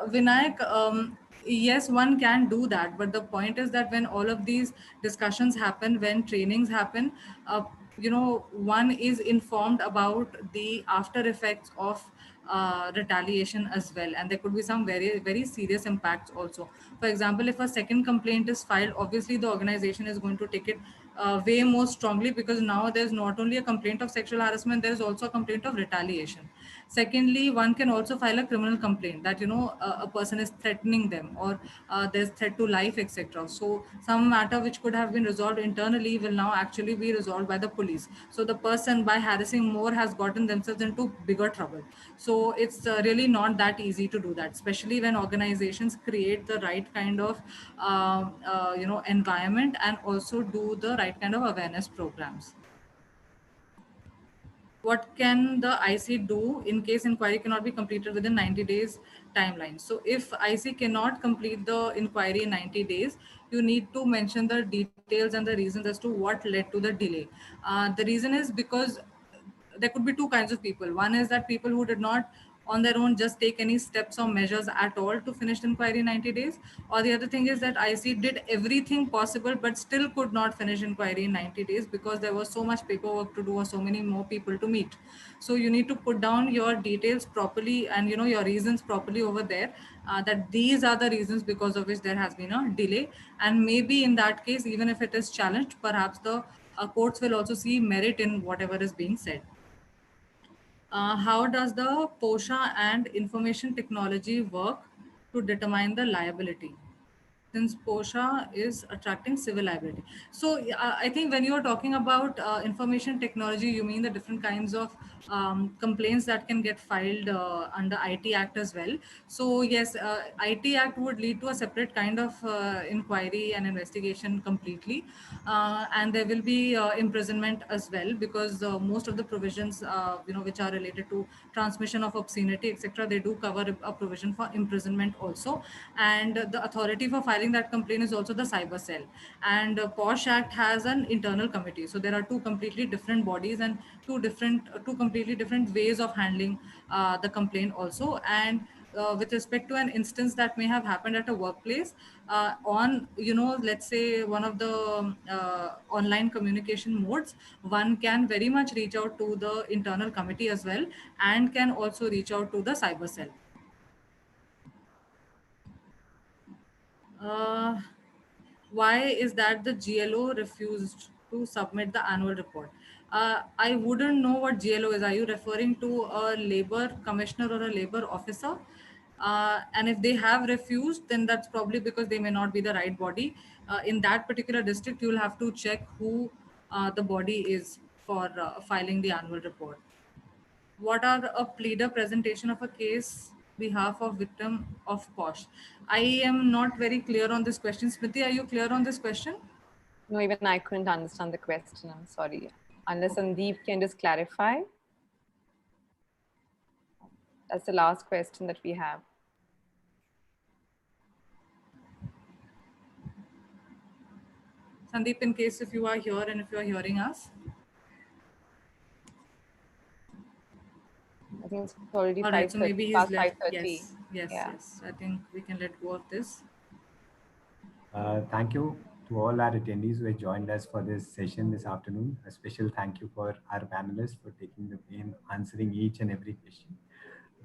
Speaker 3: Vinayak, yes, one can do that, but the point is that when all of these discussions happen, when trainings happen, one is informed about the after effects of retaliation as well, and there could be some very very serious impacts also. For example, if a second complaint is filed, obviously the organization is going to take it way more strongly, because now there's not only a complaint of sexual harassment, there's also a complaint of retaliation. Secondly, one can also file a criminal complaint that a person is threatening them, or there's threat to life, etc. So some matter which could have been resolved internally will now actually be resolved by the police. So the person, by harassing more, has gotten themselves into bigger trouble. So it's really not that easy to do that, especially when organizations create the right kind of environment and also do the right kind of awareness programs. What can the IC do in case inquiry cannot be completed within 90 days timeline? So if IC cannot complete the inquiry in 90 days, you need to mention the details and the reasons as to what led to the delay. The reason is because there could be two kinds of people. One is that people who did not on their own just take any steps or measures at all to finish the inquiry in 90 days. Or the other thing is that IC did everything possible but still could not finish inquiry in 90 days because there was so much paperwork to do or so many more people to meet. So you need to put down your details properly and your reasons properly over there, that these are the reasons because of which there has been a delay. And maybe in that case, even if it is challenged, perhaps the courts will also see merit in whatever is being said. How does the POSHA and information technology work to determine the liability, since POSHA is attracting civil liability? So I think when you are talking about information technology, you mean the different kinds of complaints that can get filed under IT Act as well. So yes, IT Act would lead to a separate kind of inquiry and investigation completely. And there will be imprisonment as well, because most of the provisions which are related to transmission of obscenity, etc., they do cover a provision for imprisonment also. And the authority for filing that complaint is also the cyber cell. And POSH Act has an internal committee, so there are two completely different bodies and two completely different ways of handling the complaint also. And with respect to an instance that may have happened at a workplace on, let's say one of the online communication modes, one can very much reach out to the internal committee as well, and can also reach out to the cyber cell. Uh, why is that the GLO refused to submit the annual report? I wouldn't know what GLO is. Are you referring to a labor commissioner or a labor officer? And if they have refused, then that's probably because they may not be the right body. In that particular district, you'll have to check who the body is for filing the annual report. What are a pleader presentation of a case behalf of victim of POSH? I am not very clear on this question. Smriti, are you clear on this question?
Speaker 1: No, even I couldn't understand the question. I'm sorry. Unless Sandeep can just clarify. That's the last question that we have.
Speaker 3: Sandeep, in case if you are here and if you are hearing us.
Speaker 1: I think it's already
Speaker 3: All right, so maybe he's left.
Speaker 1: 5:30.
Speaker 3: Yes.
Speaker 1: Yeah.
Speaker 3: I think we can let go of this.
Speaker 2: Thank you to all our attendees who have joined us for this session this afternoon. A special thank you for our panelists for taking the pain answering each and every question.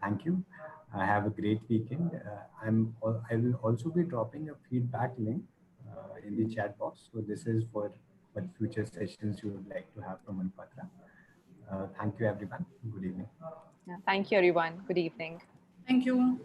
Speaker 2: Thank you. Have a great weekend. I will also be dropping a feedback link in the chat box. So this is for what future sessions you would like to have from Manupatra. Thank you, everyone. Good evening.
Speaker 1: Yeah. Thank you, everyone. Good evening.
Speaker 3: Thank you.